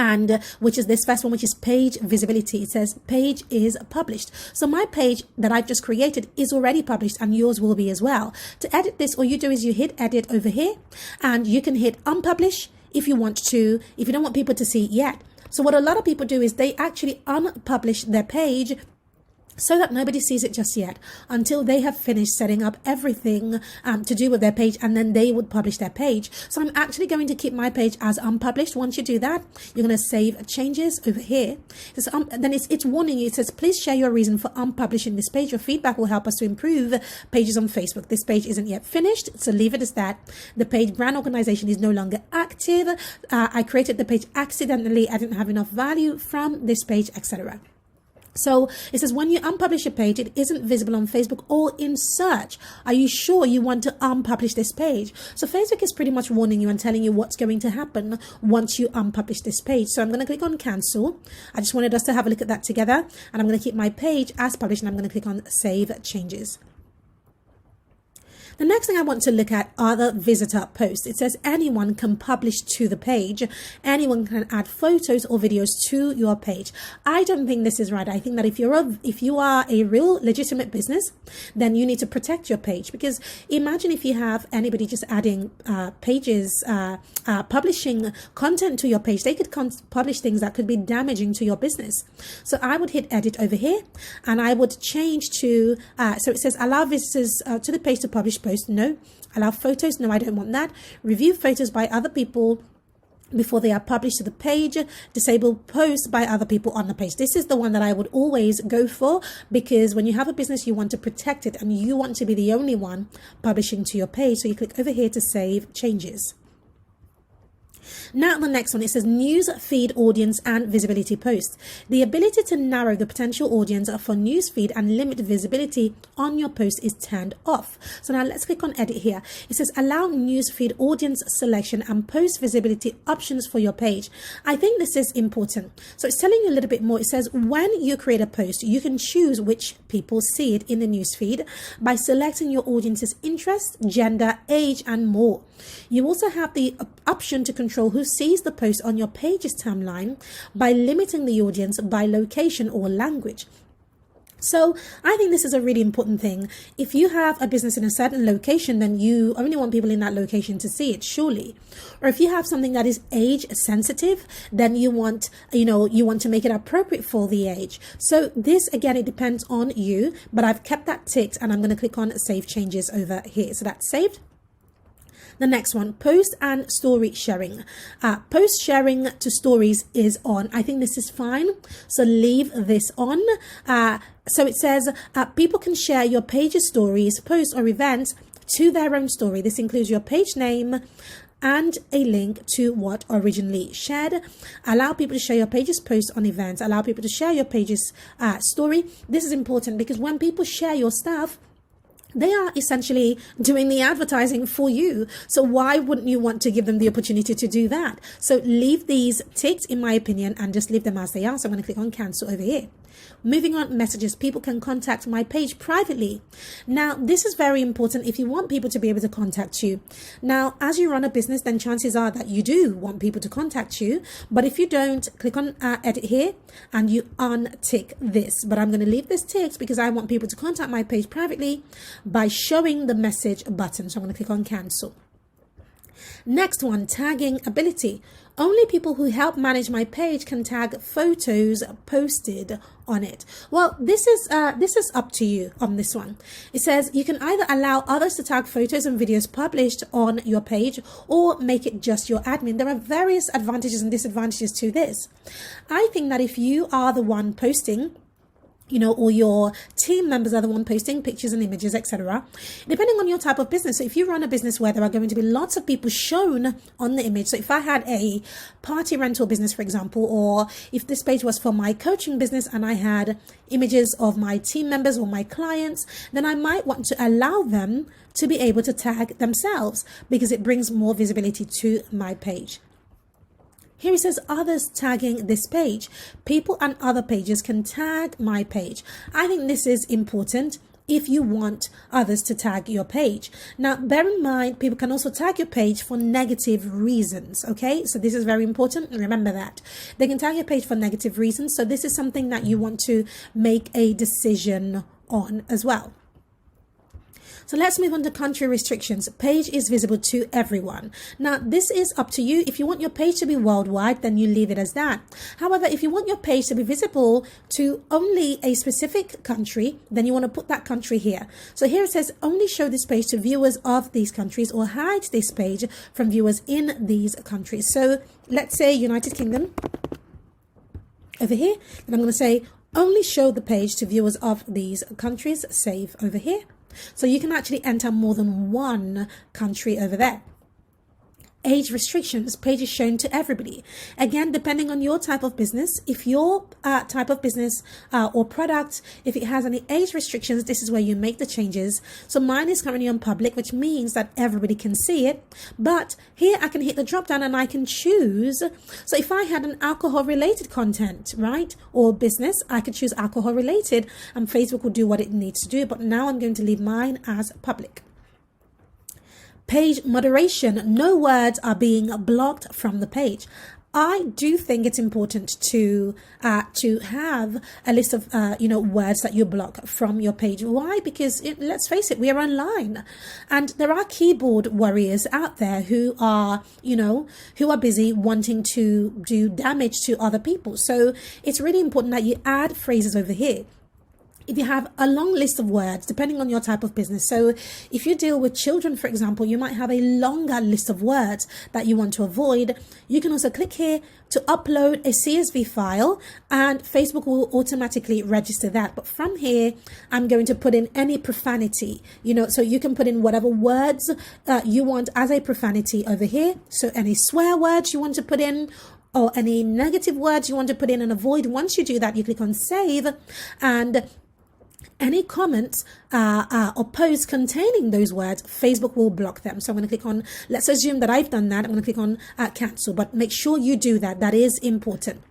and which is this first one, which is page visibility. It says page is published. So my page that I've just created is already published, and yours will be as well. To edit this, all you do is you hit edit over here, and you can hit unpublish if you want to, if you don't want people to see it yet. So what a lot of people do is they actually unpublish their page so that nobody sees it just yet until they have finished setting up everything to do with their page, and then they would publish their page. So I'm actually going to keep my page as unpublished. Once you do that, you're going to save changes over here. Then it's warning you. It says, please share your reason for unpublishing this page. Your feedback will help us to improve pages on Facebook. This page isn't yet finished, so leave it as that. The page brand organization is no longer active. I created the page accidentally. I didn't have enough value from this page, etc. So it says, when you unpublish a page, it isn't visible on Facebook or in search. Are you sure you want to unpublish this page? So Facebook is pretty much warning you and telling you what's going to happen once you unpublish this page. So I'm going to click on cancel. I just wanted us to have a look at that together. And I'm going to keep my page as published, and I'm going to click on save changes. The next thing I want to look at are the visitor posts. It says anyone can publish to the page. Anyone can add photos or videos to your page. I don't think this is right. I think that if you are a real legitimate business, then you need to protect your page, because imagine if you have anybody just adding publishing content to your page. They could publish things that could be damaging to your business. So I would hit edit over here, and I would change to, so it says allow visitors to the page to publish post. No. Allow photos. No, I don't want that. Review photos by other people before they are published to the page. Disable posts by other people on the page. This is the one that I would always go for, because when you have a business, you want to protect it and you want to be the only one publishing to your page. So you click over here to save changes. Now the next one, it says news feed audience and visibility posts. The ability to narrow the potential audience for news feed and limit visibility on your post is turned off. So now let's click on edit here. It says allow news feed audience selection and post visibility options for your page. I think this is important. So it's telling you a little bit more. It says when you create a post, you can choose which people see it in the news feed by selecting your audience's interest, gender, age, and more. You also have the option to control who sees the post on your page's timeline by limiting the audience by location or language. So I think this is a really important thing. If you have a business in a certain location, then you only want people in that location to see it, surely. Or if you have something that is age sensitive, then you want to make it appropriate for the age. So this, again, it depends on you, but I've kept that ticked, and I'm going to click on save changes over here. So that's saved. The next one, post and story sharing. Post sharing to stories is on. I think this is fine. So leave this on. So it says people can share your page's stories, posts, or events to their own story. This includes your page name and a link to what originally shared. Allow people to share your page's posts on events. Allow people to share your page's story. This is important because when people share your stuff, they are essentially doing the advertising for you. So why wouldn't you want to give them the opportunity to do that? So leave these ticked, in my opinion, and just leave them as they are. So I'm going to click on cancel over here. Moving on, messages. People can contact my page privately. Now, this is very important if you want people to be able to contact you. Now, as you run a business, then chances are that you do want people to contact you. But if you don't, click on edit here and you untick this. But I'm going to leave this ticked because I want people to contact my page privately by showing the message button. So I'm going to click on cancel. Next one, tagging ability. Only people who help manage my page can tag photos posted on it. Well, this is up to you on this one. It says you can either allow others to tag photos and videos published on your page or make it just your admin. There are various advantages and disadvantages to this. I think that if you are the one posting, or your team members are the one posting pictures and images, etc., depending on your type of business. So if you run a business where there are going to be lots of people shown on the image, so if I had a party rental business, for example, or if this page was for my coaching business and I had images of my team members or my clients, then I might want to allow them to be able to tag themselves because it brings more visibility to my page. Here it says others tagging this page. People and other pages can tag my page. I think this is important if you want others to tag your page. Now, bear in mind, people can also tag your page for negative reasons, okay? So this is very important. Remember that. They can tag your page for negative reasons. So this is something that you want to make a decision on as well. So let's move on to country restrictions. Page is visible to everyone. Now, this is up to you. If you want your page to be worldwide, then you leave it as that. However, if you want your page to be visible to only a specific country, then you want to put that country here. So here it says only show this page to viewers of these countries or hide this page from viewers in these countries. So let's say United Kingdom over here, and I'm going to say only show the page to viewers of these countries. Save over here. So you can actually enter more than one country over there. Age restrictions, page is shown to everybody. Again, depending on your type of business, if your type of business or product, if it has any age restrictions, this is where you make the changes. So mine is currently on public, which means that everybody can see it. But here I can hit the drop down and I can choose. So if I had an alcohol related content, right, or business, I could choose alcohol related and Facebook will do what it needs to do. But now I'm going to leave mine as public. Page moderation, no words are being blocked from the page. I do think it's important to have a list of words that you block from your page. Why? Because let's face it, we are online, and there are keyboard warriors out there who are busy wanting to do damage to other people. So it's really important that you add phrases over here. If you have a long list of words, depending on your type of business. So if you deal with children, for example, you might have a longer list of words that you want to avoid. You can also click here to upload a CSV file and Facebook will automatically register that. But from here, I'm going to put in any profanity, so you can put in whatever words you want as a profanity over here. So any swear words you want to put in, or any negative words you want to put in and avoid. Once you do that, you click on save, and any comments or posts containing those words, Facebook will block them. So I'm going to click on, let's assume that I've done that. I'm going to click on cancel, but make sure you do that. That is important.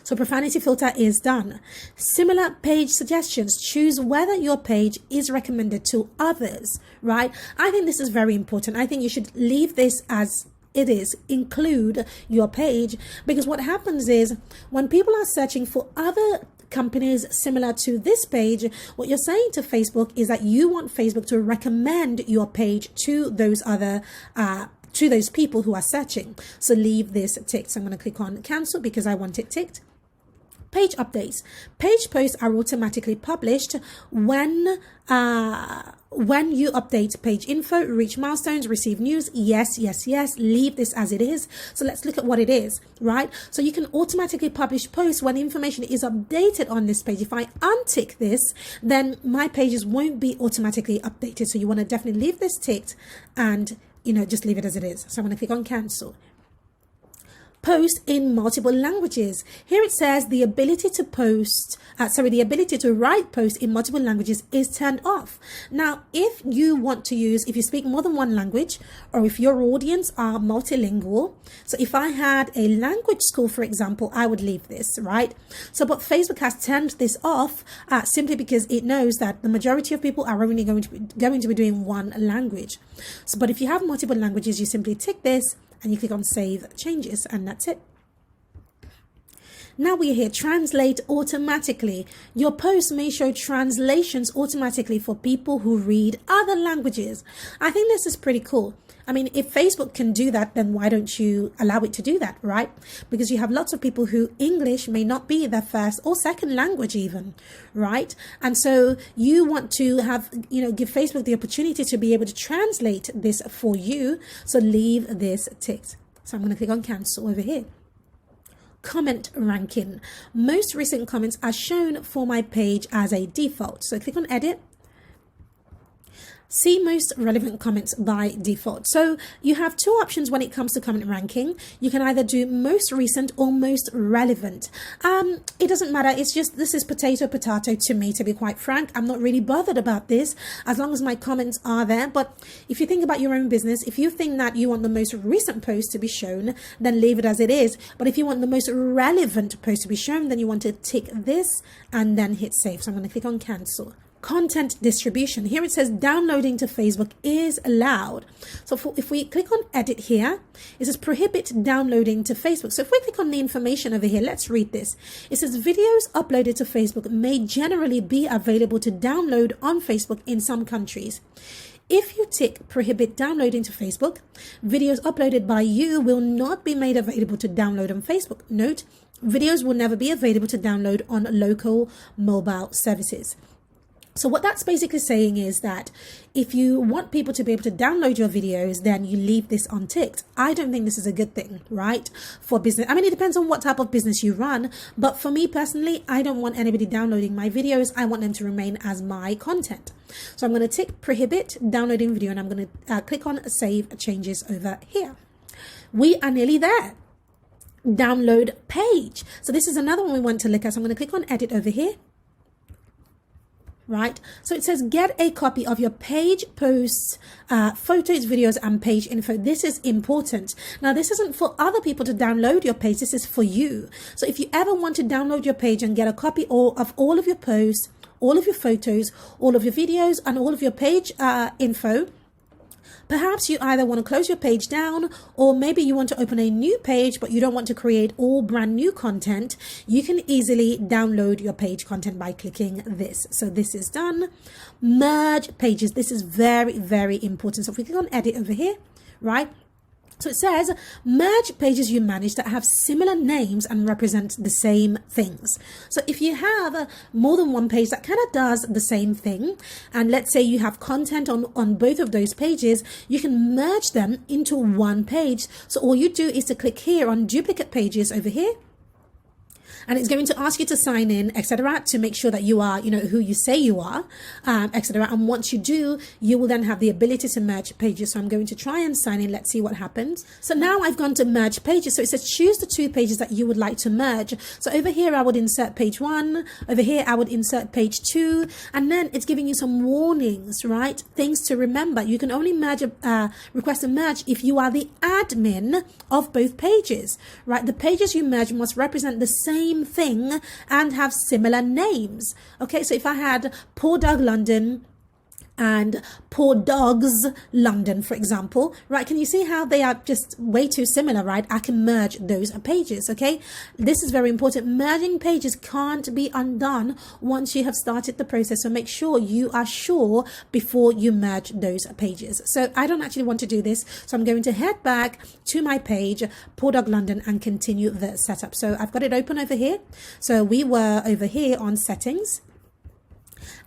So profanity filter is done. Similar page suggestions. Choose whether your page is recommended to others, right? I think this is very important. I think you should leave this as it is, include your page, because what happens is when people are searching for other companies similar to this page, what you're saying to Facebook is that you want Facebook to recommend your page to those other to those people who are searching. So leave this ticked. So I'm going to click on cancel because I want it ticked. Page updates. Page posts are automatically published when you update page info, reach milestones, receive news. Yes. Leave this as it is. So let's look at what it is, right? So you can automatically publish posts when information is updated on this page. If I untick this, then my pages won't be automatically updated. So you want to definitely leave this ticked and, just leave it as it is. So I'm going to click on cancel. Post in multiple languages. Here it says the ability to write posts in multiple languages is turned off. Now, if you speak more than one language, or if your audience are multilingual, so if I had a language school, for example, I would leave this, right? So, but Facebook has turned this off simply because it knows that the majority of people are only going to be doing one language. So, but if you have multiple languages, you simply tick this and you click on save changes, and that's it. Now we're here, translate automatically. Your post may show translations automatically for people who read other languages. I think this is pretty cool. I mean, if Facebook can do that, then why don't you allow it to do that, right? Because you have lots of people who English may not be their first or second language even, right? And so you want to have, give Facebook the opportunity to be able to translate this for you. So leave this ticked. So I'm going to click on cancel over here. Comment ranking. Most recent comments are shown for my page as a default. So click on edit. See most relevant comments by default. So you have two options when it comes to comment ranking. You can either do most recent or most relevant. It doesn't matter. It's just, this is potato to me, to be quite frank. I'm not really bothered about this as long as my comments are there. But if you think about your own business, if you think that you want the most recent post to be shown, then leave it as it is. But if you want the most relevant post to be shown, then you want to tick this and then hit save. So I'm going to click on cancel. content distribution. Here it says downloading to Facebook is allowed. So if we click on edit here, it says prohibit downloading to Facebook. So if we click on the information over here, let's read this. It says videos uploaded to Facebook may generally be available to download on Facebook in some countries. If you tick prohibit downloading to Facebook, videos uploaded by you will not be made available to download on Facebook. Note, videos will never be available to download on local mobile services. So what that's basically saying is that if you want people to be able to download your videos, then you leave this unticked. I don't think this is a good thing, right? For business. I mean, it depends on what type of business you run. But for me personally, I don't want anybody downloading my videos. I want them to remain as my content. So I'm going to tick prohibit downloading video, and I'm going to click on save changes over here. We are nearly there. Download page. So this is another one we want to look at. So I'm going to click on edit over here. Right, so it says get a copy of your page posts, photos, videos, and page info. This is important. Now, this isn't for other people to download your page. This is for you. So if you ever want to download your page and get a copy of all of your posts, all of your photos, all of your videos, and all of your page info, perhaps you either want to close your page down, or maybe you want to open a new page, but you don't want to create all brand new content. You can easily download your page content by clicking this. So this is done. Merge pages. This is very, very important. So if we click on edit over here, right? So it says merge pages you manage that have similar names and represent the same things. So if you have more than one page that kind of does the same thing, and let's say you have content on both of those pages, you can merge them into one page. So all you do is to click here on duplicate pages over here. And it's going to ask you to sign in, etc., to make sure that you are, who you say you are, etc. And once you do, you will then have the ability to merge pages. So I'm going to try and sign in. Let's see what happens. So now I've gone to merge pages. So it says choose the 2 pages that you would like to merge. So over here, I would insert page 1. Over here, I would insert page 2. And then it's giving you some warnings, right? Things to remember. You can only request a merge if you are the admin of both pages, right? The pages you merge must represent the same thing and have similar names. Okay, so if I had Poor Dog London and Poor Dogs London, for example, right? Can you see how they are just way too similar, right? I can merge those pages, okay? This is very important. Merging pages can't be undone once you have started the process. So make sure you are sure before you merge those pages. So I don't actually want to do this. So I'm going to head back to my page, Poor Dog London, and continue the setup. So I've got it open over here. So we were over here on settings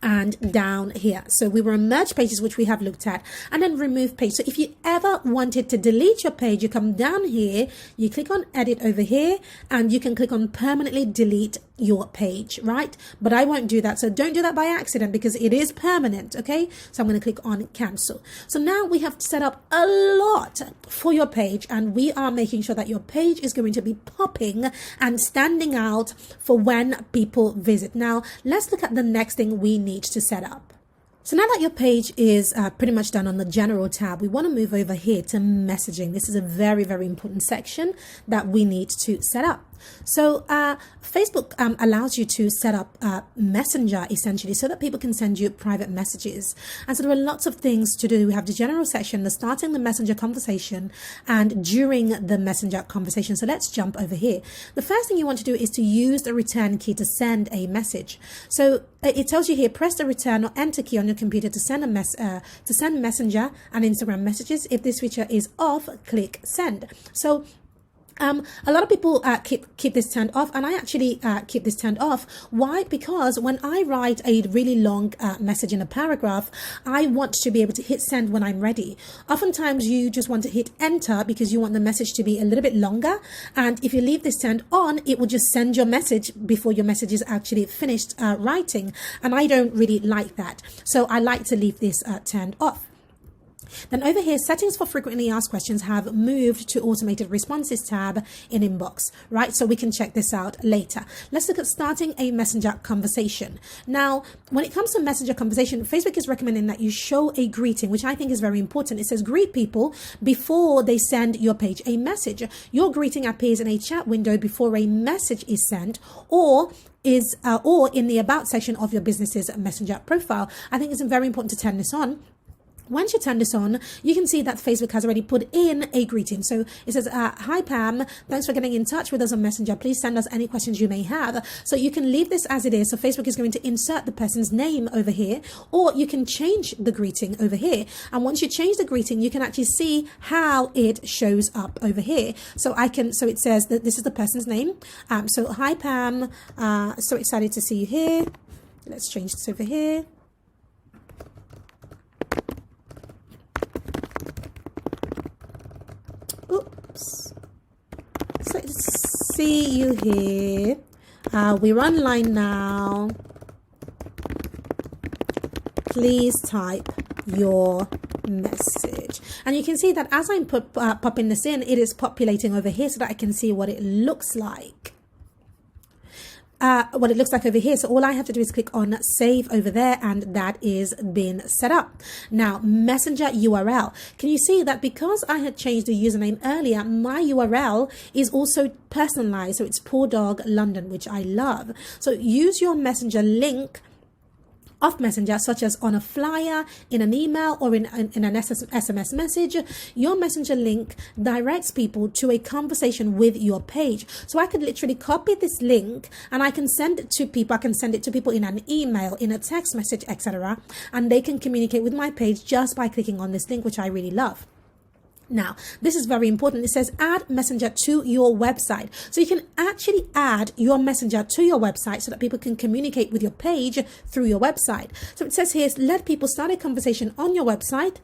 and down here. So we were on merge pages, which we have looked at, and then remove page. So if you ever wanted to delete your page, you come down here, you click on edit over here, and you can click on permanently delete your page, right? But I won't do that. So don't do that by accident because it is permanent. Okay. So I'm going to click on cancel. So now we have set up a lot for your page, and we are making sure that your page is going to be popping and standing out for when people visit. Now let's look at the next thing we need to set up. So now that your page is pretty much done on the general tab, we want to move over here to messaging. This is a very, very important section that we need to set up. So Facebook allows you to set up Messenger essentially so that people can send you private messages. And so there are lots of things to do. We have the general section, the starting the Messenger conversation, and during the Messenger conversation. So let's jump over here. The first thing you want to do is to use the return key to send a message. So it tells you here, press the return or enter key on your computer to send to send Messenger and Instagram messages. If this feature is off, click send. So a lot of people keep this turned off, and I actually keep this turned off. Why? Because when I write a really long message in a paragraph, I want to be able to hit send when I'm ready. Oftentimes you just want to hit enter because you want the message to be a little bit longer, and if you leave this turned on, it will just send your message before your message is actually finished writing, and I don't really like that. So I like to leave this turned off. Then over here, settings for frequently asked questions have moved to automated responses tab in inbox, right? So we can check this out later. Let's look at starting a messenger conversation. Now, when it comes to messenger conversation, Facebook is recommending that you show a greeting, which I think is very important. It says greet people before they send your page a message. Your greeting appears in a chat window before a message is sent, or in the about section of your business's messenger profile. I think it's very important to turn this on. Once you turn this on, you can see that Facebook has already put in a greeting. So it says, hi Pam, thanks for getting in touch with us on Messenger. Please send us any questions you may have. So you can leave this as it is. So Facebook is going to insert the person's name over here, or you can change the greeting over here. And once you change the greeting, you can actually see how it shows up over here. So it says that this is the person's name. So hi Pam, so excited to see you here. Let's change this over here. Oops. So see you here. We're online now. Please type your message. And you can see that as I'm popping this in, it is populating over here so that I can see what it looks like. What it looks like over here. So all I have to do is click on save over there, and that is been set up. Now, Messenger URL. Can you see that because I had changed the username earlier, my URL is also personalized. So it's Poor Dog London, which I love. So use your Messenger link of Messenger, such as on a flyer, in an email, or in an SMS message. Your Messenger link directs people to a conversation with your page. So I could literally copy this link and I can send it to people. I can send it to people in an email, in a text message, etc. And they can communicate with my page just by clicking on this link, which I really love. Now, this is very important. It says add Messenger to your website. So you can actually add your Messenger to your website so that people can communicate with your page through your website. So it says here, let people start a conversation on your website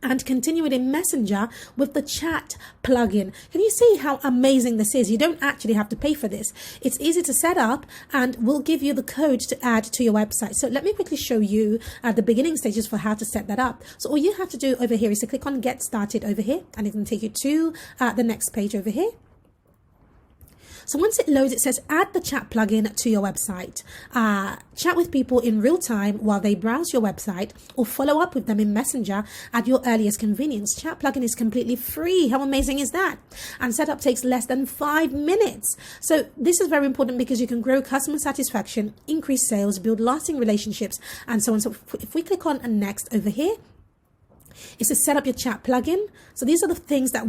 and continue it in Messenger with the chat plugin. Can you see how amazing this is? You don't actually have to pay for this. It's easy to set up, and we'll give you the code to add to your website. So let me quickly show you the beginning stages for how to set that up. So all you have to do over here is to click on get started over here, and it can take you to the next page over here. So once it loads, it says add the chat plugin to your website. Chat with people in real time while they browse your website, or follow up with them in Messenger at your earliest convenience. Chat plugin is completely free. How amazing is that? And setup takes less than 5 minutes. So this is very important because you can grow customer satisfaction, increase sales, build lasting relationships, and so on. So if we click on next over here, it's to set up your chat plugin. So these are the things that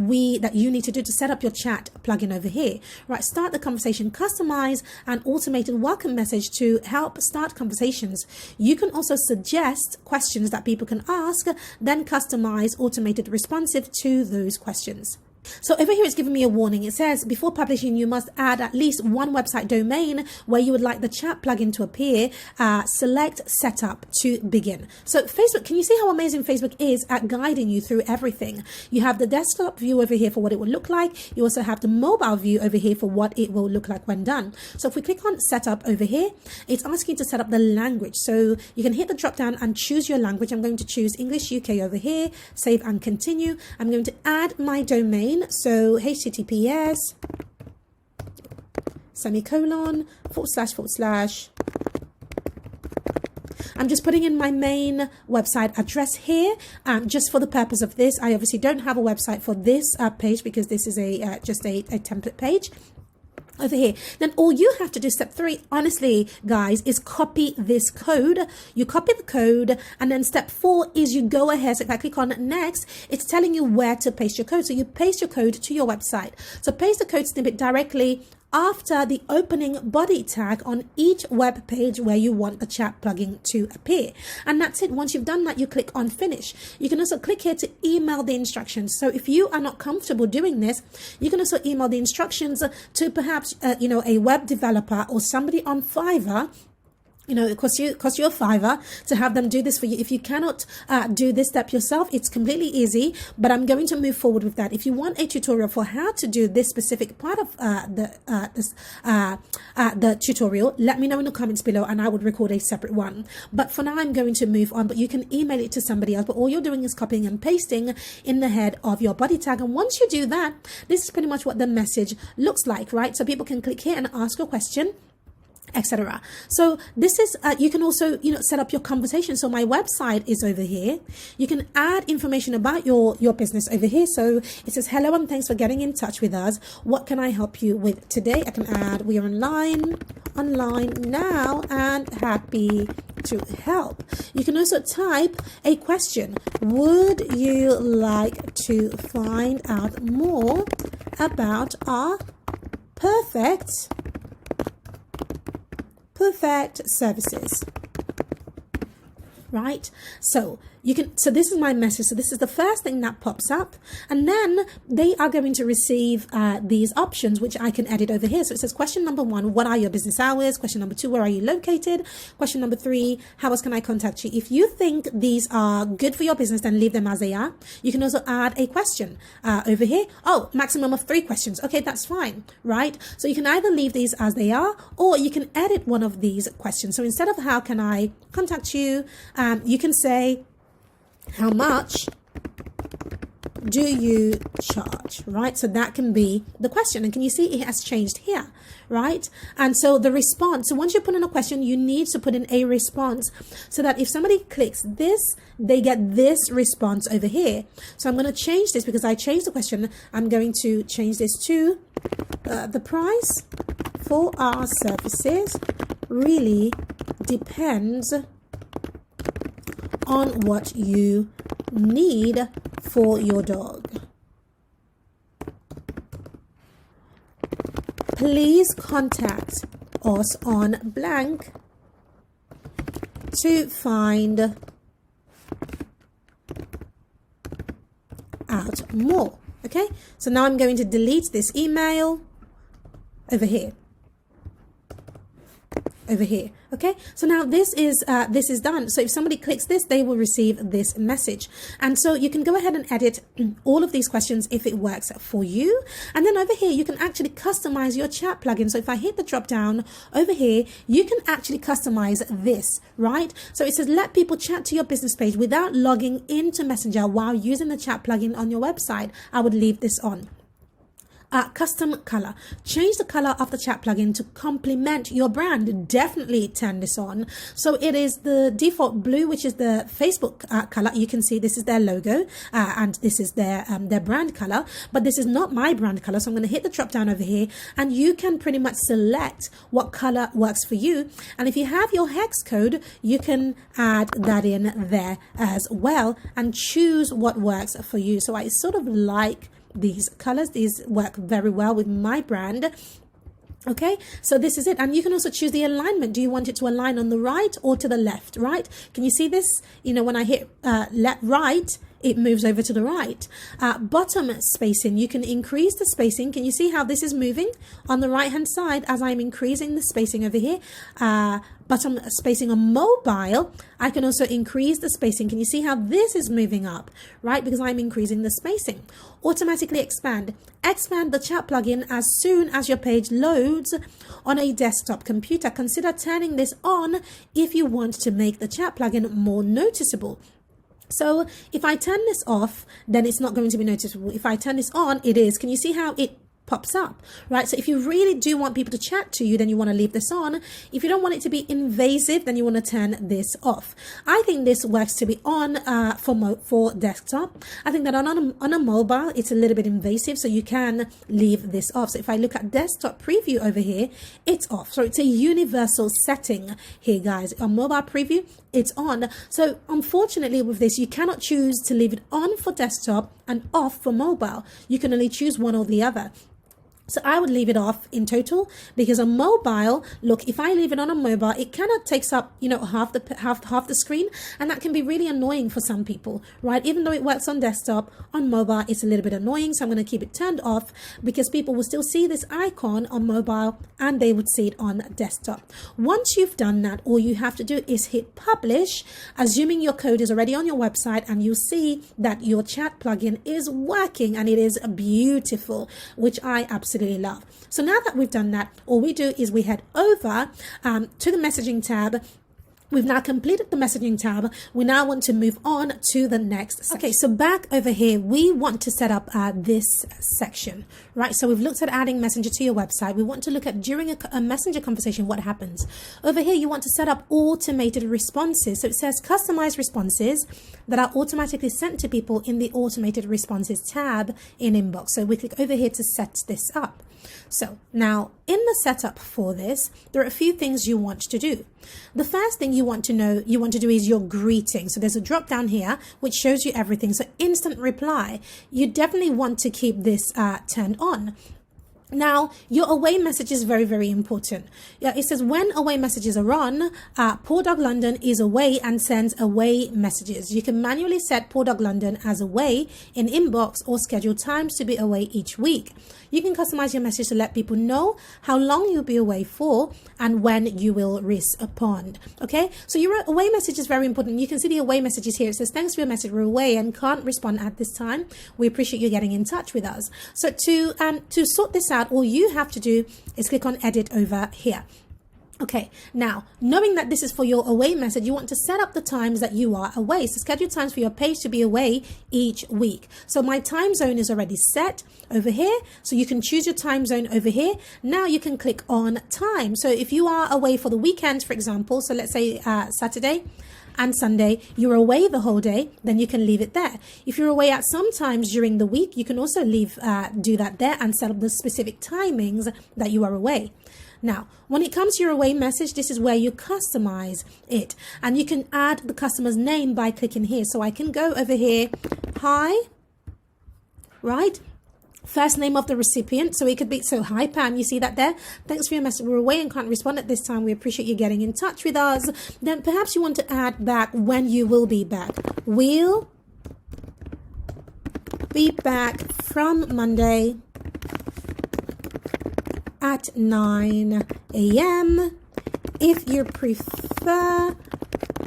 you need to do to set up your chat plugin over here. Right, start the conversation, customize an automated welcome message to help start conversations. You can also suggest questions that people can ask, then customize automated responsive to those questions. So over here, it's giving me a warning. It says before publishing, you must add at least one website domain where you would like the chat plugin to appear. Select setup to begin. So Facebook, can you see how amazing Facebook is at guiding you through everything? You have the desktop view over here for what it will look like. You also have the mobile view over here for what it will look like when done. So if we click on setup over here, it's asking you to set up the language. So you can hit the drop down and choose your language. I'm going to choose English UK over here, save and continue. I'm going to add my domain. So HTTPS semicolon / I'm just putting in my main website address here, just for the purpose of this. I obviously don't have a website for this page because this is just a template page. Over here, then all you have to do, step 3, honestly guys, is copy this code. You copy the code, and then step 4 is you go ahead. So if I click on next, it's telling you where to paste your code. So you paste your code to your website. So paste the code snippet directly after the opening body tag on each web page where you want the chat plugin to appear. And that's it. Once you've done that, you click on finish. You can also click here to email the instructions. So if you are not comfortable doing this, you can also email the instructions to perhaps, a web developer or somebody on Fiverr it costs you a $5 to have them do this for you. If you cannot do this step yourself, it's completely easy, but I'm going to move forward with that. If you want a tutorial for how to do this specific part of the tutorial, let me know in the comments below and I would record a separate one. But for now, I'm going to move on, but you can email it to somebody else. But all you're doing is copying and pasting in the head of your body tag. And once you do that, this is pretty much what the message looks like, right? So people can click here and ask a question, etc. So this is you can also set up your conversation. So my website is over here. You can add information about your business over here. So it says, hello and thanks for getting in touch with us. What can I help you with today? I can add, we are online now and happy to help. You can also type a question. Would you like to find out more about our perfect services? Right? So this is my message. So this is the first thing that pops up, and then they are going to receive these options, which I can edit over here. So it says, question number 1, what are your business hours? Question number 2, where are you located? Question number 3, how else can I contact you? If you think these are good for your business, then leave them as they are. You can also add a question over here. Oh, maximum of 3 questions. Okay, that's fine, right? So you can either leave these as they are, or you can edit one of these questions. So instead of how can I contact you, you can say, how much do you charge, right? So that can be the question. And can you see it has changed here, right? And so the response, so once you put in a question, you need to put in a response so that if somebody clicks this, they get this response over here. So I'm going to change this because I changed the question. I'm going to change this to the price for our services really depends on what you need for your dog. Please contact us on blank to find out more. Okay, so now I'm going to delete this email over here. Okay, so now this is done. So if somebody clicks this, they will receive this message. And so you can go ahead and edit all of these questions if it works for you. And then over here, you can actually customize your chat plugin. So if I hit the drop down over here, you can actually customize this, right? So it says, let people chat to your business page without logging into Messenger while using the chat plugin on your website. I would leave this on. Custom color. Change the color of the chat plugin to complement your brand. Definitely turn this on. So it is the default blue, which is the Facebook color. You can see this is their logo and this is their brand color, but this is not my brand color. So I'm going to hit the drop down over here and you can pretty much select what color works for you. And if you have your hex code, you can add that in there as well and choose what works for you. So I sort of like these colors. These work very well with my brand. Okay, so this is it. And you can also choose the alignment. Do you want it to align on the right or to the left, right? Can you see this? When I hit left, right, it moves over to the right. Bottom spacing, you can increase the spacing. Can you see how this is moving on the right hand side as I'm increasing the spacing over here? Bottom spacing on mobile, I can also increase the spacing. Can you see how this is moving up, right? Because I'm increasing the spacing. Automatically expand. Expand the chat plugin as soon as your page loads on a desktop computer. Consider turning this on if you want to make the chat plugin more noticeable. So if I turn this off, then it's not going to be noticeable. If I turn this on, it is. Can you see how it pops up, right? So if you really do want people to chat to you, then you want to leave this on. If you don't want it to be invasive, then you want to turn this off. I think this works to be on for desktop. I think that on a mobile, it's a little bit invasive, so you can leave this off. So if I look at desktop preview over here, it's off. So it's a universal setting here, guys. On mobile preview, it's on. So unfortunately with this, you cannot choose to leave it on for desktop and off for mobile. You can only choose one or the other. So I would leave it off in total, because on mobile, look, if I leave it on a mobile, it kind of takes up, half the screen, and that can be really annoying for some people, right? Even though it works on desktop, on mobile, it's a little bit annoying. So I'm going to keep it turned off, because people will still see this icon on mobile and they would see it on desktop. Once you've done that, all you have to do is hit publish, assuming your code is already on your website, and you'll see that your chat plugin is working, and it is beautiful, which I absolutely love. So now that we've done that, all we do is we head over to the messaging tab. We've now completed the messaging tab. We now want to move on to the next section. Okay, so back over here, we want to set up this section, right? So we've looked at adding Messenger to your website. We want to look at during a Messenger conversation, what happens. Over here, you want to set up automated responses. So it says customize responses that are automatically sent to people in the automated responses tab in Inbox. So we click over here to set this up. So now in the setup for this, there are a few things you want to do. The first thing you want to do is your greeting. So there's a drop down here which shows you everything. So instant reply, you definitely want to keep this turned on. Now, your away message is very, very important. Yeah, it says when away messages are on, Poor Dog London is away and sends away messages. You can manually set Poor Dog London as away in Inbox or schedule times to be away each week. You can customize your message to let people know how long you'll be away for and when you will respond. Okay, so your away message is very important. You can see the away messages here. It says, thanks for your message, we're away and can't respond at this time. We appreciate you getting in touch with us. So to sort this out, all you have to do is click on edit over here. Okay, now, knowing that this is for your away message, you want to set up the times that you are away. So schedule times for your page to be away each week. So my time zone is already set over here. So you can choose your time zone over here. Now you can click on time. So if you are away for the weekend, for example, so let's say Saturday and Sunday, you're away the whole day, then you can leave it there. If you're away at some times during the week, you can also do that there and set up the specific timings that you are away. Now, when it comes to your away message, this is where you customize it, and you can add the customer's name by clicking here. So I can go over here, hi, right? First name of the recipient. So it could be, so hi Pam, you see that there? Thanks for your message. We're away and can't respond at this time. We appreciate you getting in touch with us. Then perhaps you want to add back when you will be back. We'll be back from Monday at 9 a.m. If you prefer,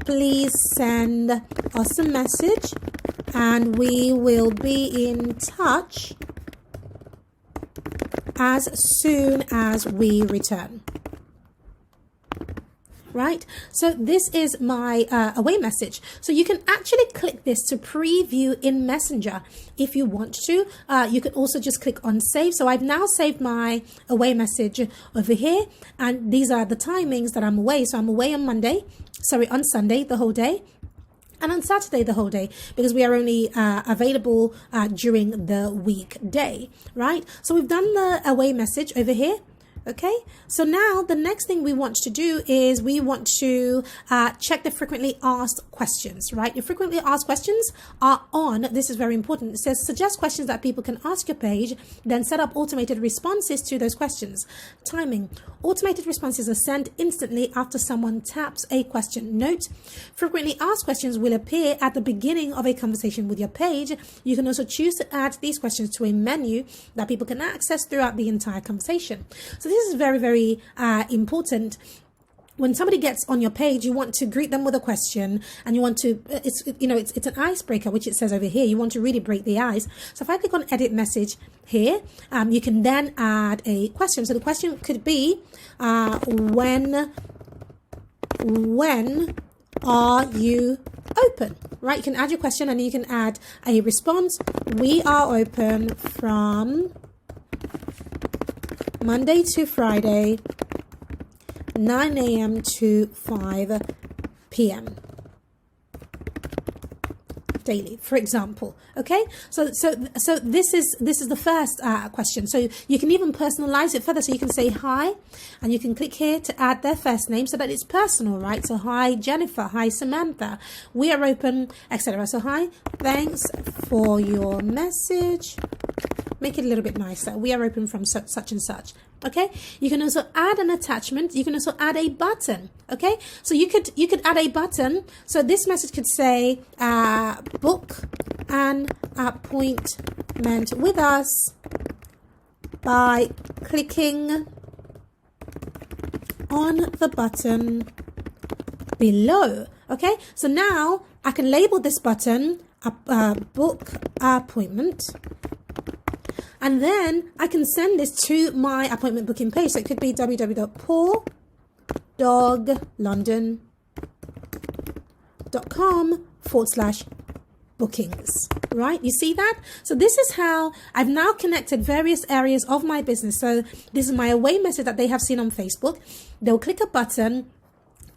please send us a message and we will be in touch as soon as we return. Right? So this is my away message. So you can actually click this to preview in Messenger if you want to. You can also just click on save. So I've now saved my away message over here, and these are the timings that I'm away. So I'm away on on Sunday the whole day, and on Saturday the whole day, because we are only available during the weekday, right? So we've done the away message over here. Okay, so now the next thing we want to do is we want to check the frequently asked questions, right? Your frequently asked questions are on. This is very important. It says suggest questions that people can ask your page, then set up automated responses to those questions. Timing. Automated responses are sent instantly after someone taps a question. Note, frequently asked questions will appear at the beginning of a conversation with your page. You can also choose to add these questions to a menu that people can access throughout the entire conversation. So this is very, very important. When somebody gets on your page, you want to greet them with a question, and you want to, it's an icebreaker, which it says over here. You want to really break the ice. So if I click on edit message here, you can then add a question. So the question could be, when are you open? Right? You can add your question and you can add a response. We are open from Monday to Friday, 9 a.m. to 5 p.m. daily, for example. Okay, so this is the first question. So you can even personalize it further. So you can say hi, and you can click here to add their first name so that it's personal, right? So hi Jennifer, hi Samantha, we are open, etc. So hi, thanks for your message. Make it a little bit nicer. We are open from such and such. Okay. You can also add an attachment. You can also add a button. Okay. So you could add a button. So this message could say, book an appointment with us by clicking on the button below. Okay. So now I can label this button book appointment. And then I can send this to my appointment booking page. So it could be www.pawdoglondon.com/bookings, right? You see that? So this is how I've now connected various areas of my business. So this is my away message that they have seen on Facebook. They'll click a button.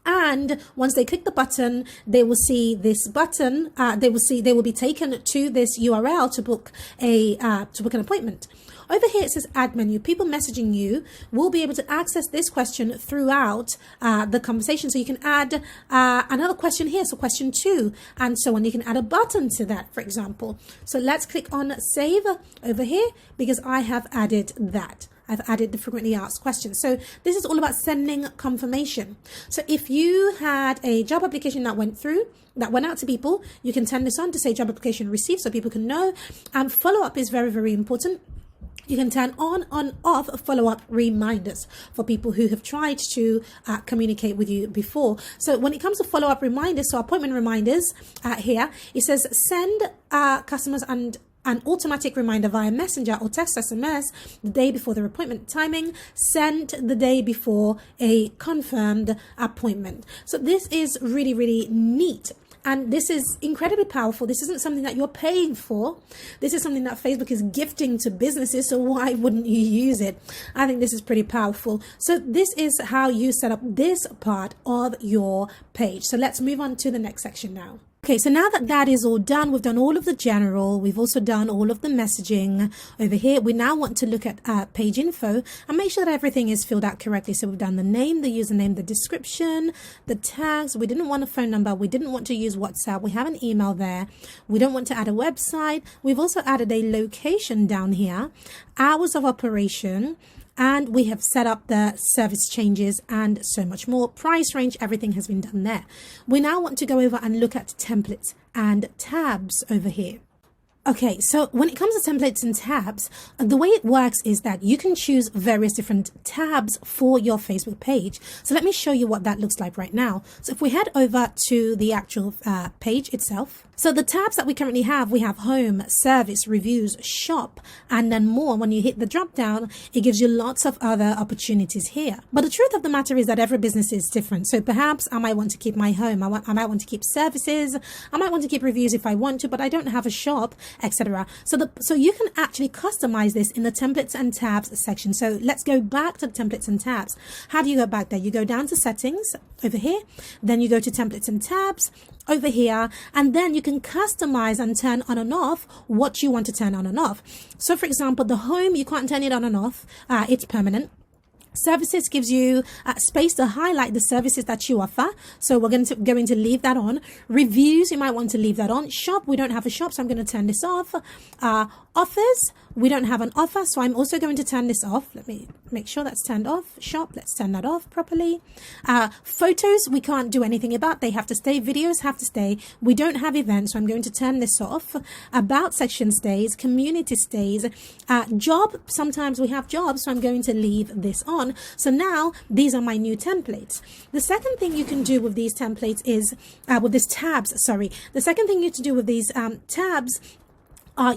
And once they click the button, they will see this button. They will be taken to this URL to book an appointment. Over here, it says add menu. People messaging you will be able to access this question throughout the conversation. So you can add another question here. So question 2 and so on. You can add a button to that, for example. So let's click on save over here because I have added that. I've added the frequently asked questions. So this is all about sending confirmation. So if you had a job application that went out to people, you can turn this on to say job application received so people can know. And follow-up is very, very important. You can turn on off follow-up reminders for people who have tried to communicate with you before. So when it comes to follow-up reminders, so appointment reminders here, it says send customers and an automatic reminder via messenger or text SMS the day before their appointment timing, sent the day before a confirmed appointment. So this is really, really neat. And this is incredibly powerful. This isn't something that you're paying for. This is something that Facebook is gifting to businesses. So why wouldn't you use it? I think this is pretty powerful. So this is how you set up this part of your page. So let's move on to the next section now. Okay, so now that is all done, we've done all of the general, we've also done all of the messaging over here. We now want to look at page info and make sure that everything is filled out correctly. So we've done the name, the username, the description, the tags. We didn't want a phone number. We didn't want to use WhatsApp. We have an email there. We don't want to add a website. We've also added a location down here, hours of operation, and we have set up the service changes and so much more. Price range, everything has been done there. We now want to go over and look at templates and tabs over here. Okay, so when it comes to templates and tabs, the way it works is that you can choose various different tabs for your Facebook page. So let me show you what that looks like right now. So if we head over to the actual page itself, so the tabs that we currently have, we have home, service, reviews, shop, and then more. When you hit the drop down, it gives you lots of other opportunities here. But the truth of the matter is that every business is different. So perhaps I might want to keep my home. I might want to keep services. I might want to keep reviews if I want to, but I don't have a shop, etc. So you can actually customize this in the templates and tabs section. So let's go back to the templates and tabs. How do you go back there? You go down to settings over here, then you go to templates and tabs over here, and then you can customize and turn on and off what you want to turn on and off. So for example, the home, you can't turn it on and off. It's permanent. Services gives you space to highlight the services that you offer. So we're going to leave that on. Reviews, you might want to leave that on. Shop, we don't have a shop, so I'm going to turn this off. Offers, we don't have an offer, so I'm also going to turn this off. Let me make sure that's turned off. Shop, let's turn that off properly. Photos, we can't do anything about. They have to stay. Videos have to stay. We don't have events, so I'm going to turn this off. About section stays. Community stays. Job, sometimes we have jobs, so I'm going to leave this on. So now these are my new templates. The second thing you can do with these templates is, with these tabs, the second thing you to do with these tabs,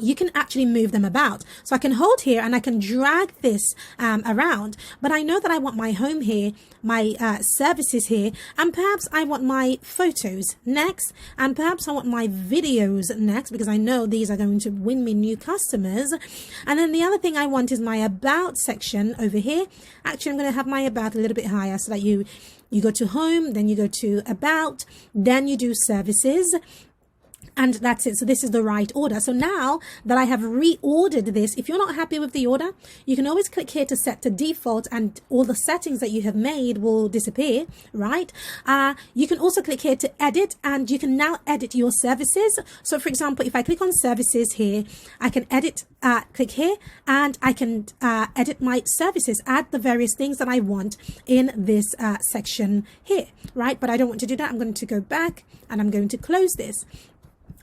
you can actually move them about. So I can hold here and I can drag this around, but I know that I want my home here, my services here, and perhaps I want my photos next, and perhaps I want my videos next, because I know these are going to win me new customers. And then the other thing I want is my about section over here. Actually, I'm going to have my about a little bit higher so that you go to home, then you go to about, then you do services. And that's it. So this is the right order. So now that I have reordered this, if you're not happy with the order, you can always click here to set to default, and all the settings that you have made will disappear, right? You can also click here to edit, and you can now edit your services. So for example, if I click on services here, I can edit, click here, and I can edit my services, add the various things that I want in this section here, right? But I don't want to do that. I'm going to go back and I'm going to close this.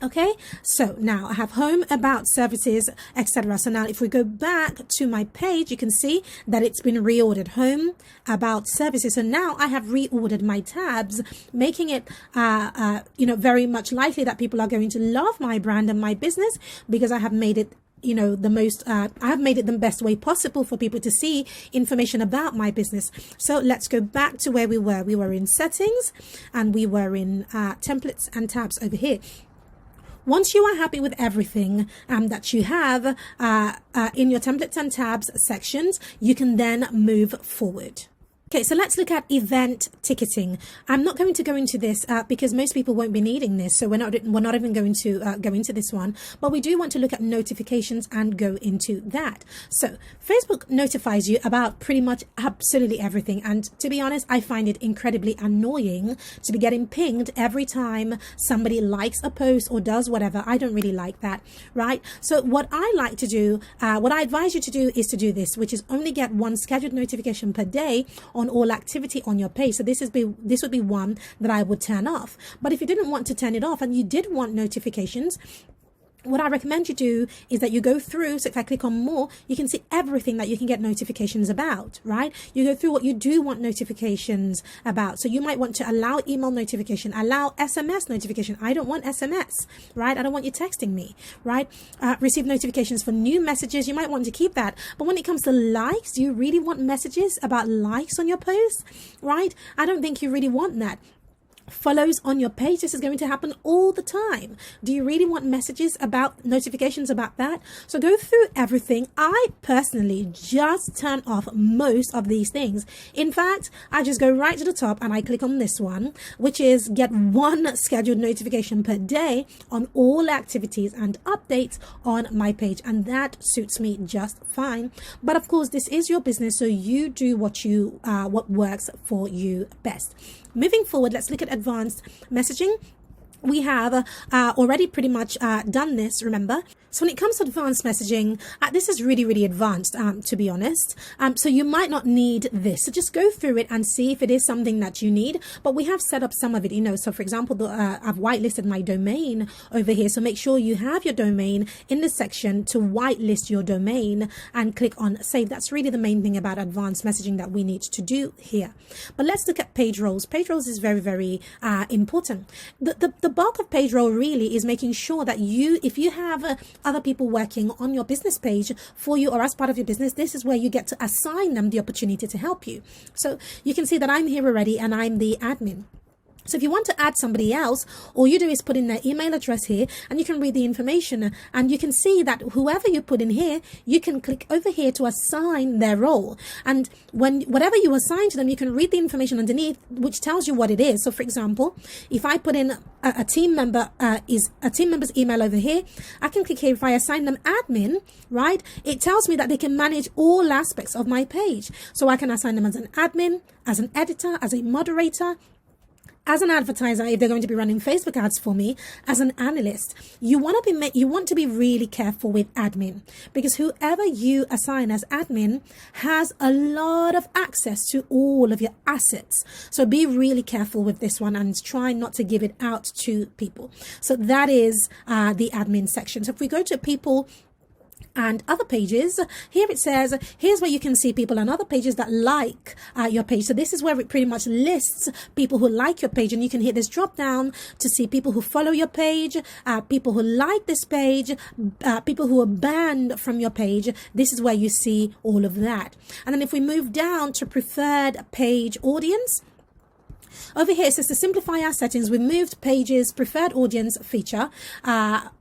Okay, so now I have home, about, services, etc. So now if we go back to my page, you can see that it's been reordered: home, about, services. So now I have reordered my tabs, making it very much likely that people are going to love my brand and my business, because I have made it I have made it the best way possible for people to see information about my business. So let's go back to where we were. We were in settings, and we were in templates and tabs over here. Once you are happy with everything that you have in your templates and tabs sections, you can then move forward. Okay, so let's look at event ticketing. I'm not going to go into this because most people won't be needing this, so we're not even going to go into this one. But we do want to look at notifications and go into that. So Facebook notifies you about pretty much absolutely everything, and to be honest, I find it incredibly annoying to be getting pinged every time somebody likes a post or does whatever. I don't really like that, right? So what I like to do, what I advise you to do, is to do this, which is only get one scheduled notification per day on all activity on your page. So this would be one that I would turn off. But if you didn't want to turn it off and you did want notifications, what I recommend you do is that you go through. So if I click on more, you can see everything that you can get notifications about, right? You go through what you do want notifications about. So you might want to allow email notification, allow SMS notification. I don't want SMS, right? I don't want you texting me, right? Receive notifications for new messages. You might want to keep that. But when it comes to likes, do you really want messages about likes on your posts, right? I don't think you really want that. Follows on your page, this is going to happen all the time. Do you really want messages about notifications about that? So go through everything. I personally just turn off most of these things. In fact, I just go right to the top and I click on this one, which is get one scheduled notification per day on all activities and updates on my page, and that suits me just fine. But of course, this is your business, so you do what works for you best. Moving forward, let's look at advanced messaging. We have already pretty much done this, remember? So when it comes to advanced messaging, this is really, really advanced, to be honest. So you might not need this. So just go through it and see if it is something that you need. But we have set up some of it, So for example, I've whitelisted my domain over here. So make sure you have your domain in this section to whitelist your domain and click on save. That's really the main thing about advanced messaging that we need to do here. But let's look at page roles. Page roles is very, very important. The bulk of page role really is making sure that if you have other people working on your business page for you or as part of your business, this is where you get to assign them the opportunity to help you. So you can see that I'm here already and I'm the admin. So if you want to add somebody else, all you do is put in their email address here and you can read the information, and you can see that whoever you put in here, you can click over here to assign their role. And whatever you assign to them, you can read the information underneath, which tells you what it is. So for example, if I put in a team member's email over here, I can click here. If I assign them admin, right, it tells me that they can manage all aspects of my page. So I can assign them as an admin, as an editor, as a moderator, as an advertiser, if they're going to be running Facebook ads for me, as an analyst. You want to be really careful with admin, because whoever you assign as admin has a lot of access to all of your assets. So be really careful with this one and try not to give it out to people. So that is the admin section. So if we go to people and other pages, here it says, here's where you can see people on other pages that like your page. So this is where it pretty much lists people who like your page, and you can hit this drop down to see people who follow your page, people who like this page, people who are banned from your page. This is where you see all of that. And then if we move down to preferred page audience, Over here, it says to simplify our settings, we moved pages preferred audience feature,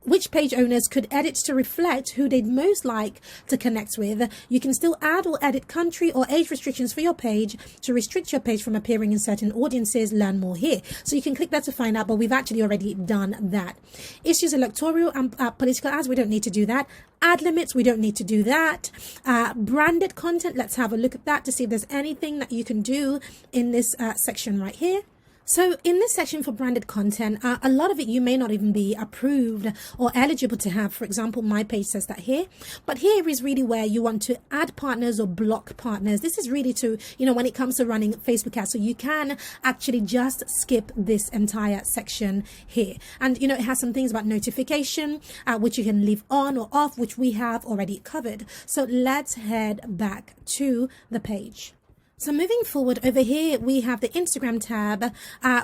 which page owners could edit to reflect who they'd most like to connect with. You can still add or edit country or age restrictions for your page to restrict your page from appearing in certain audiences. Learn more here. So you can click that to find out, but we've actually already done that. Issues electoral and political ads, we don't need to do that. Ad limits, we don't need to do that. Branded content, let's have a look at that to see if there's anything that you can do in this section right here. So in this section for branded content, a lot of it you may not even be approved or eligible to have. For example, my page says that here, but here is really where you want to add partners or block partners. This is really to, when it comes to running Facebook ads. So you can actually just skip this entire section here. And, it has some things about notification, which you can leave on or off, which we have already covered. So let's head back to the page. So moving forward over here, we have the Instagram tab,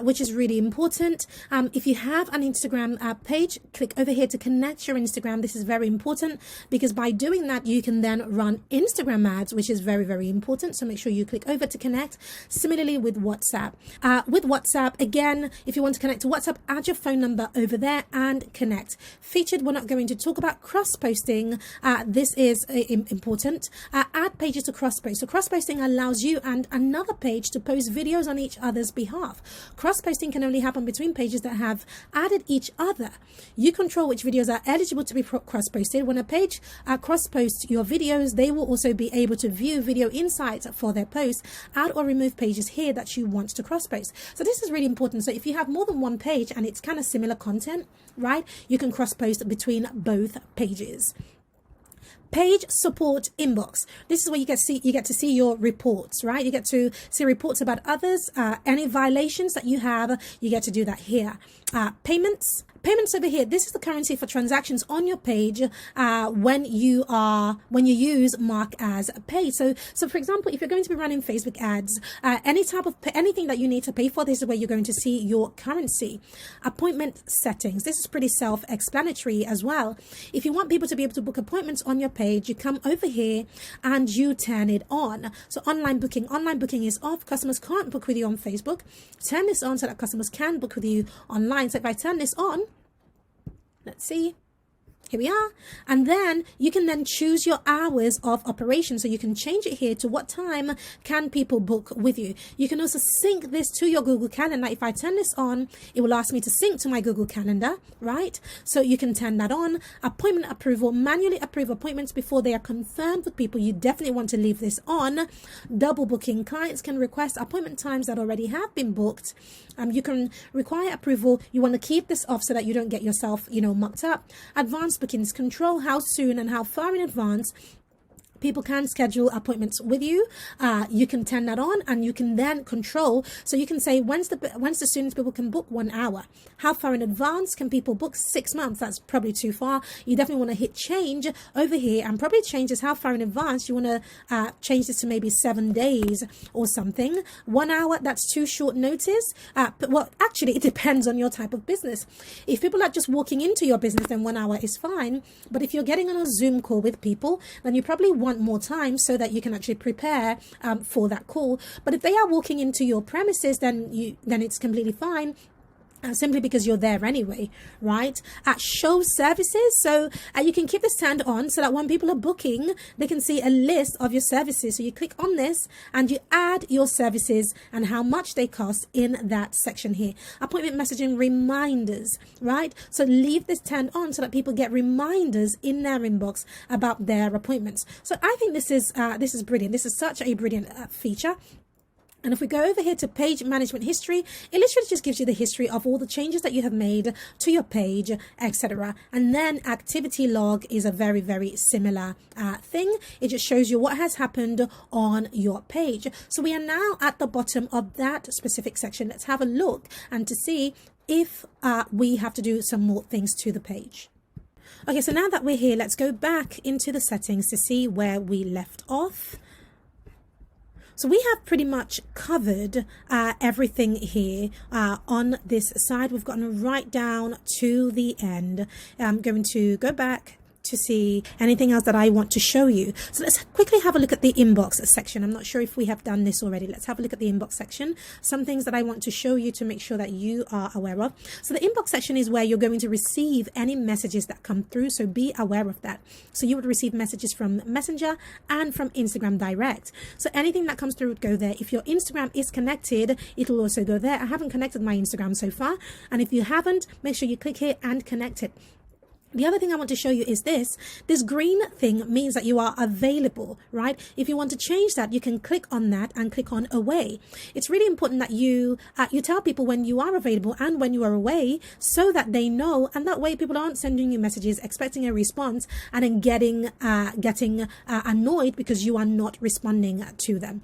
which is really important. If you have an Instagram page, click over here to connect your Instagram. This is very important because by doing that, you can then run Instagram ads, which is very, very important. So make sure you click over to connect. Similarly with WhatsApp. With WhatsApp, again, if you want to connect to WhatsApp, add your phone number over there and connect. Featured, we're not going to talk about cross-posting. This is important. Add pages to cross-post. So cross-posting allows you and another page to post videos on each other's behalf. Cross-posting can only happen between pages that have added each other. You control which videos are eligible to be cross-posted. When a page cross-posts your videos, they will also be able to view video insights for their posts, add or remove pages here that you want to cross-post. So this is really important. So if you have more than one page and it's kind of similar content, right, you can cross-post between both pages. Page support inbox. This is where you get to see your reports, right? You get to see reports about others, any violations that you have, you get to do that here. Payments over here. This is the currency for transactions on your page when you use mark as paid. So for example, if you're going to be running Facebook ads, anything that you need to pay for, this is where you're going to see your currency. Appointment settings. This is pretty self-explanatory as well. If you want people to be able to book appointments on your page, you come over here and you turn it on. So online booking is off. Customers can't book with you on Facebook. Turn this on so that customers can book with you online. So if I turn this on, let's see. Here we are. And then you can then choose your hours of operation. So you can change it here to what time can people book with you. You can also sync this to your Google Calendar. If I turn this on, it will ask me to sync to my Google Calendar, right? So you can turn that on. Appointment approval, manually approve appointments before they are confirmed with people. You definitely want to leave this on. Double booking. Clients can request appointment times that already have been booked. You can require approval. You want to keep this off so that you don't get yourself, mucked up. Advanced bookings, control how soon and how far in advance people can schedule appointments with you. You can turn that on and you can then control. So you can say when's the soonest people can book 1 hour. How far in advance can people book 6 months? That's probably too far. You definitely want to hit change over here and probably change this how far in advance. You want to change this to maybe 7 days or something. 1 hour, that's too short notice. But well, actually it depends on your type of business. If people are just walking into your business, then 1 hour is fine. But if you're getting on a Zoom call with people, then you probably want more time so that you can actually prepare for that call. But if they are walking into your premises, then it's completely fine. Simply because you're there anyway, right? Show services. So you can keep this turned on so that when people are booking, they can see a list of your services. So you click on this and you add your services and how much they cost in that section here. Appointment messaging reminders, right? So leave this turned on so that people get reminders in their inbox about their appointments. So I think this is brilliant. This is such a brilliant feature. And if we go over here to page management history, it literally just gives you the history of all the changes that you have made to your page, etc. And then activity log is a very, very similar thing. It just shows you what has happened on your page. So we are now at the bottom of that specific section. Let's have a look and to see if we have to do some more things to the page. Okay, so now that we're here, let's go back into the settings to see where we left off. So we have pretty much covered everything here on this side. We've gotten right down to the end. I'm going to go back to see anything else that I want to show you. So let's quickly have a look at the inbox section. I'm not sure if we have done this already. Let's have a look at the inbox section. Some things that I want to show you to make sure that you are aware of. So the inbox section is where you're going to receive any messages that come through. So be aware of that. So you would receive messages from Messenger and from Instagram direct. So anything that comes through would go there. If your Instagram is connected, it'll also go there. I haven't connected my Instagram so far. And if you haven't, make sure you click here and connect it. The other thing I want to show you is this green thing means that you are available, right? If you want to change that, you can click on that and click on away. It's really important that you tell people when you are available and when you are away so that they know, and that way people aren't sending you messages expecting a response and then getting annoyed because you are not responding to them.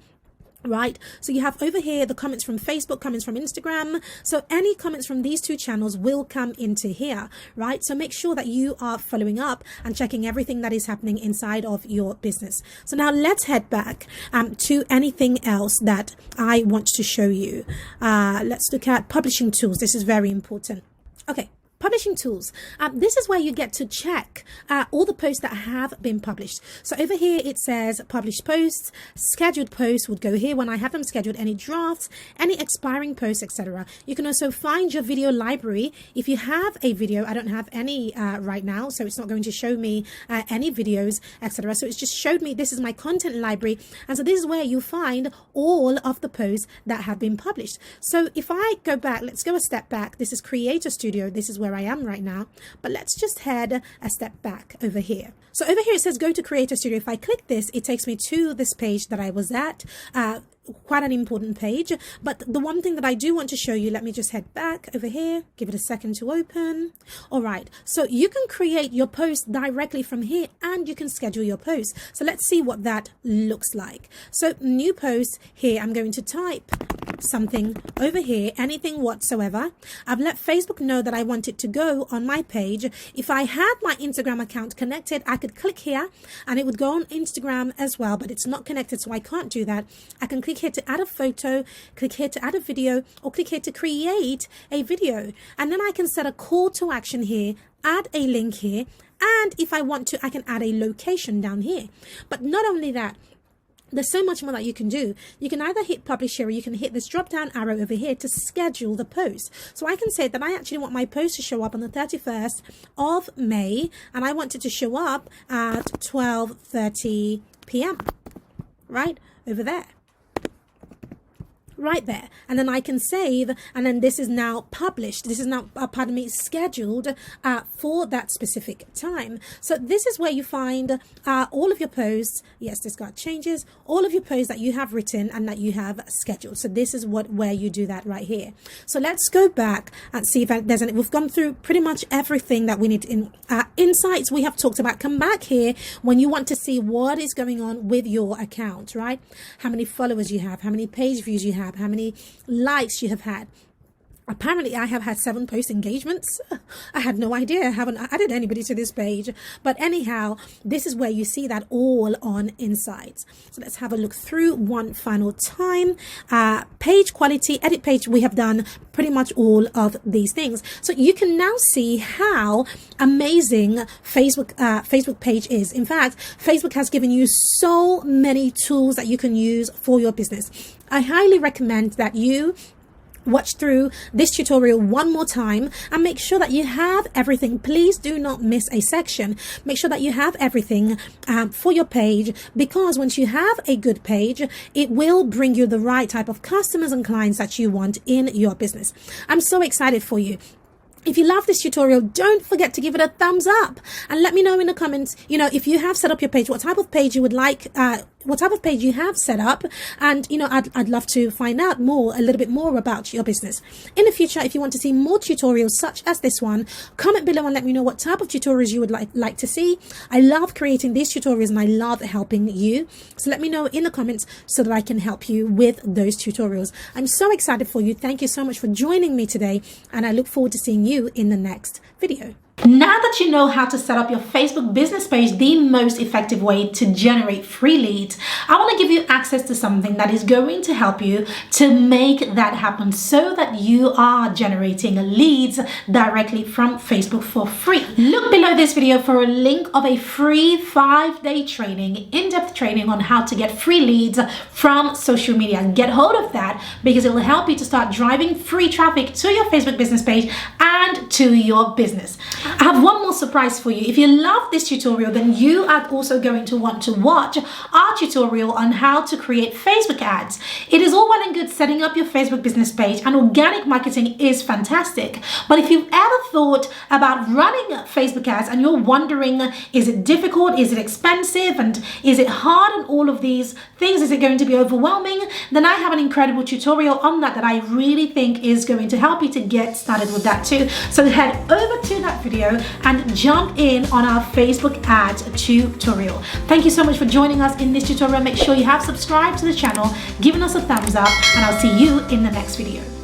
Right, so you have over here the comments from Facebook, comments from Instagram. So any comments from these two channels will come into here, right? So make sure that you are following up and checking everything that is happening inside of your business. So now let's head back to anything else that I want to show you. Let's look at publishing tools. This is very important. Okay. Publishing tools. This is where you get to check all the posts that have been published. So over here it says published posts, scheduled posts would go here when I have them scheduled, any drafts, any expiring posts, etc. You can also find your video library. If you have a video, I don't have any right now, so it's not going to show me any videos, etc. So it's just showed me this is my content library, and so this is where you find all of the posts that have been published. So if I go back, let's go a step back. This is Creator Studio. This is where I am right now, but let's just head a step back over here. So over here it says go to Creator Studio. If I click this, it takes me to this page that I was at. Quite an important page, but the one thing that I do want to show you, let me just head back over here, give it a second to open. All right, so you can create your post directly from here and you can schedule your post. So let's see what that looks like. So new post here, I'm going to type something over here, anything whatsoever. I've let Facebook know that I want it to go on my page. If I had my Instagram account connected, I could click here and it would go on Instagram as well, but it's not connected, so I can't do that. I can click here to add a photo, click here to add a video, or click here to create a video. And then I can set a call to action here, add a link here, and if I want to, I can add a location down here. But not only that, there's so much more that you can do. You can either hit publish here, or you can hit this drop down arrow over here to schedule the post. So I can say that I actually want my post to show up on the 31st of May, and I want it to show up at 12:30 p.m. right over there. Right there, and then I can save, and then this is now published. This is now, scheduled for that specific time. So this is where you find all of your posts. Yes, this got changes. All of your posts that you have written and that you have scheduled. So this is where you do that right here. So let's go back and see if there's any. We've gone through pretty much everything that we need in insights. We have talked about. Come back here when you want to see what is going on with your account, right? How many followers you have, how many page views you have, how many likes you have had. Apparently, I have had 7 post engagements. I had no idea. I haven't added anybody to this page. But anyhow, this is where you see that all on Insights. So let's have a look through one final time. Page quality, edit page. We have done pretty much all of these things. So you can now see how amazing Facebook page is. In fact, Facebook has given you so many tools that you can use for your business. I highly recommend that you watch through this tutorial one more time and make sure that you have everything. Please do not miss a section. Make sure that you have everything for your page, because once you have a good page, it will bring you the right type of customers and clients that you want in your business. I'm so excited for you. If you love this tutorial, don't forget to give it a thumbs up and let me know in the comments, if you have set up your page, what type of page you would like, what type of page you have set up. And, I'd love to find out a little bit more about your business. In the future, if you want to see more tutorials such as this one, comment below and let me know what type of tutorials you would like to see. I love creating these tutorials and I love helping you. So let me know in the comments so that I can help you with those tutorials. I'm so excited for you. Thank you so much for joining me today, and I look forward to seeing you in the next video. Now that you know how to set up your Facebook business page the most effective way to generate free leads, I want to give you access to something that is going to help you to make that happen so that you are generating leads directly from Facebook for free. Look below this video for a link of a free 5-day training, in-depth training on how to get free leads from social media. Get hold of that because it will help you to start driving free traffic to your Facebook business page and to your business. I have one more surprise for you. If you love this tutorial, then you are also going to want to watch our tutorial on how to create Facebook ads. It is all well and good setting up your Facebook business page, and organic marketing is fantastic. But if you've ever thought about running Facebook ads and you're wondering, is it difficult? Is it expensive? And is it hard? And all of these things, is it going to be overwhelming? Then I have an incredible tutorial on that I really think is going to help you to get started with that too. So head over to that video and jump in on our Facebook ads tutorial. Thank you so much for joining us in this tutorial. Make sure you have subscribed to the channel, given us a thumbs up, and I'll see you in the next video.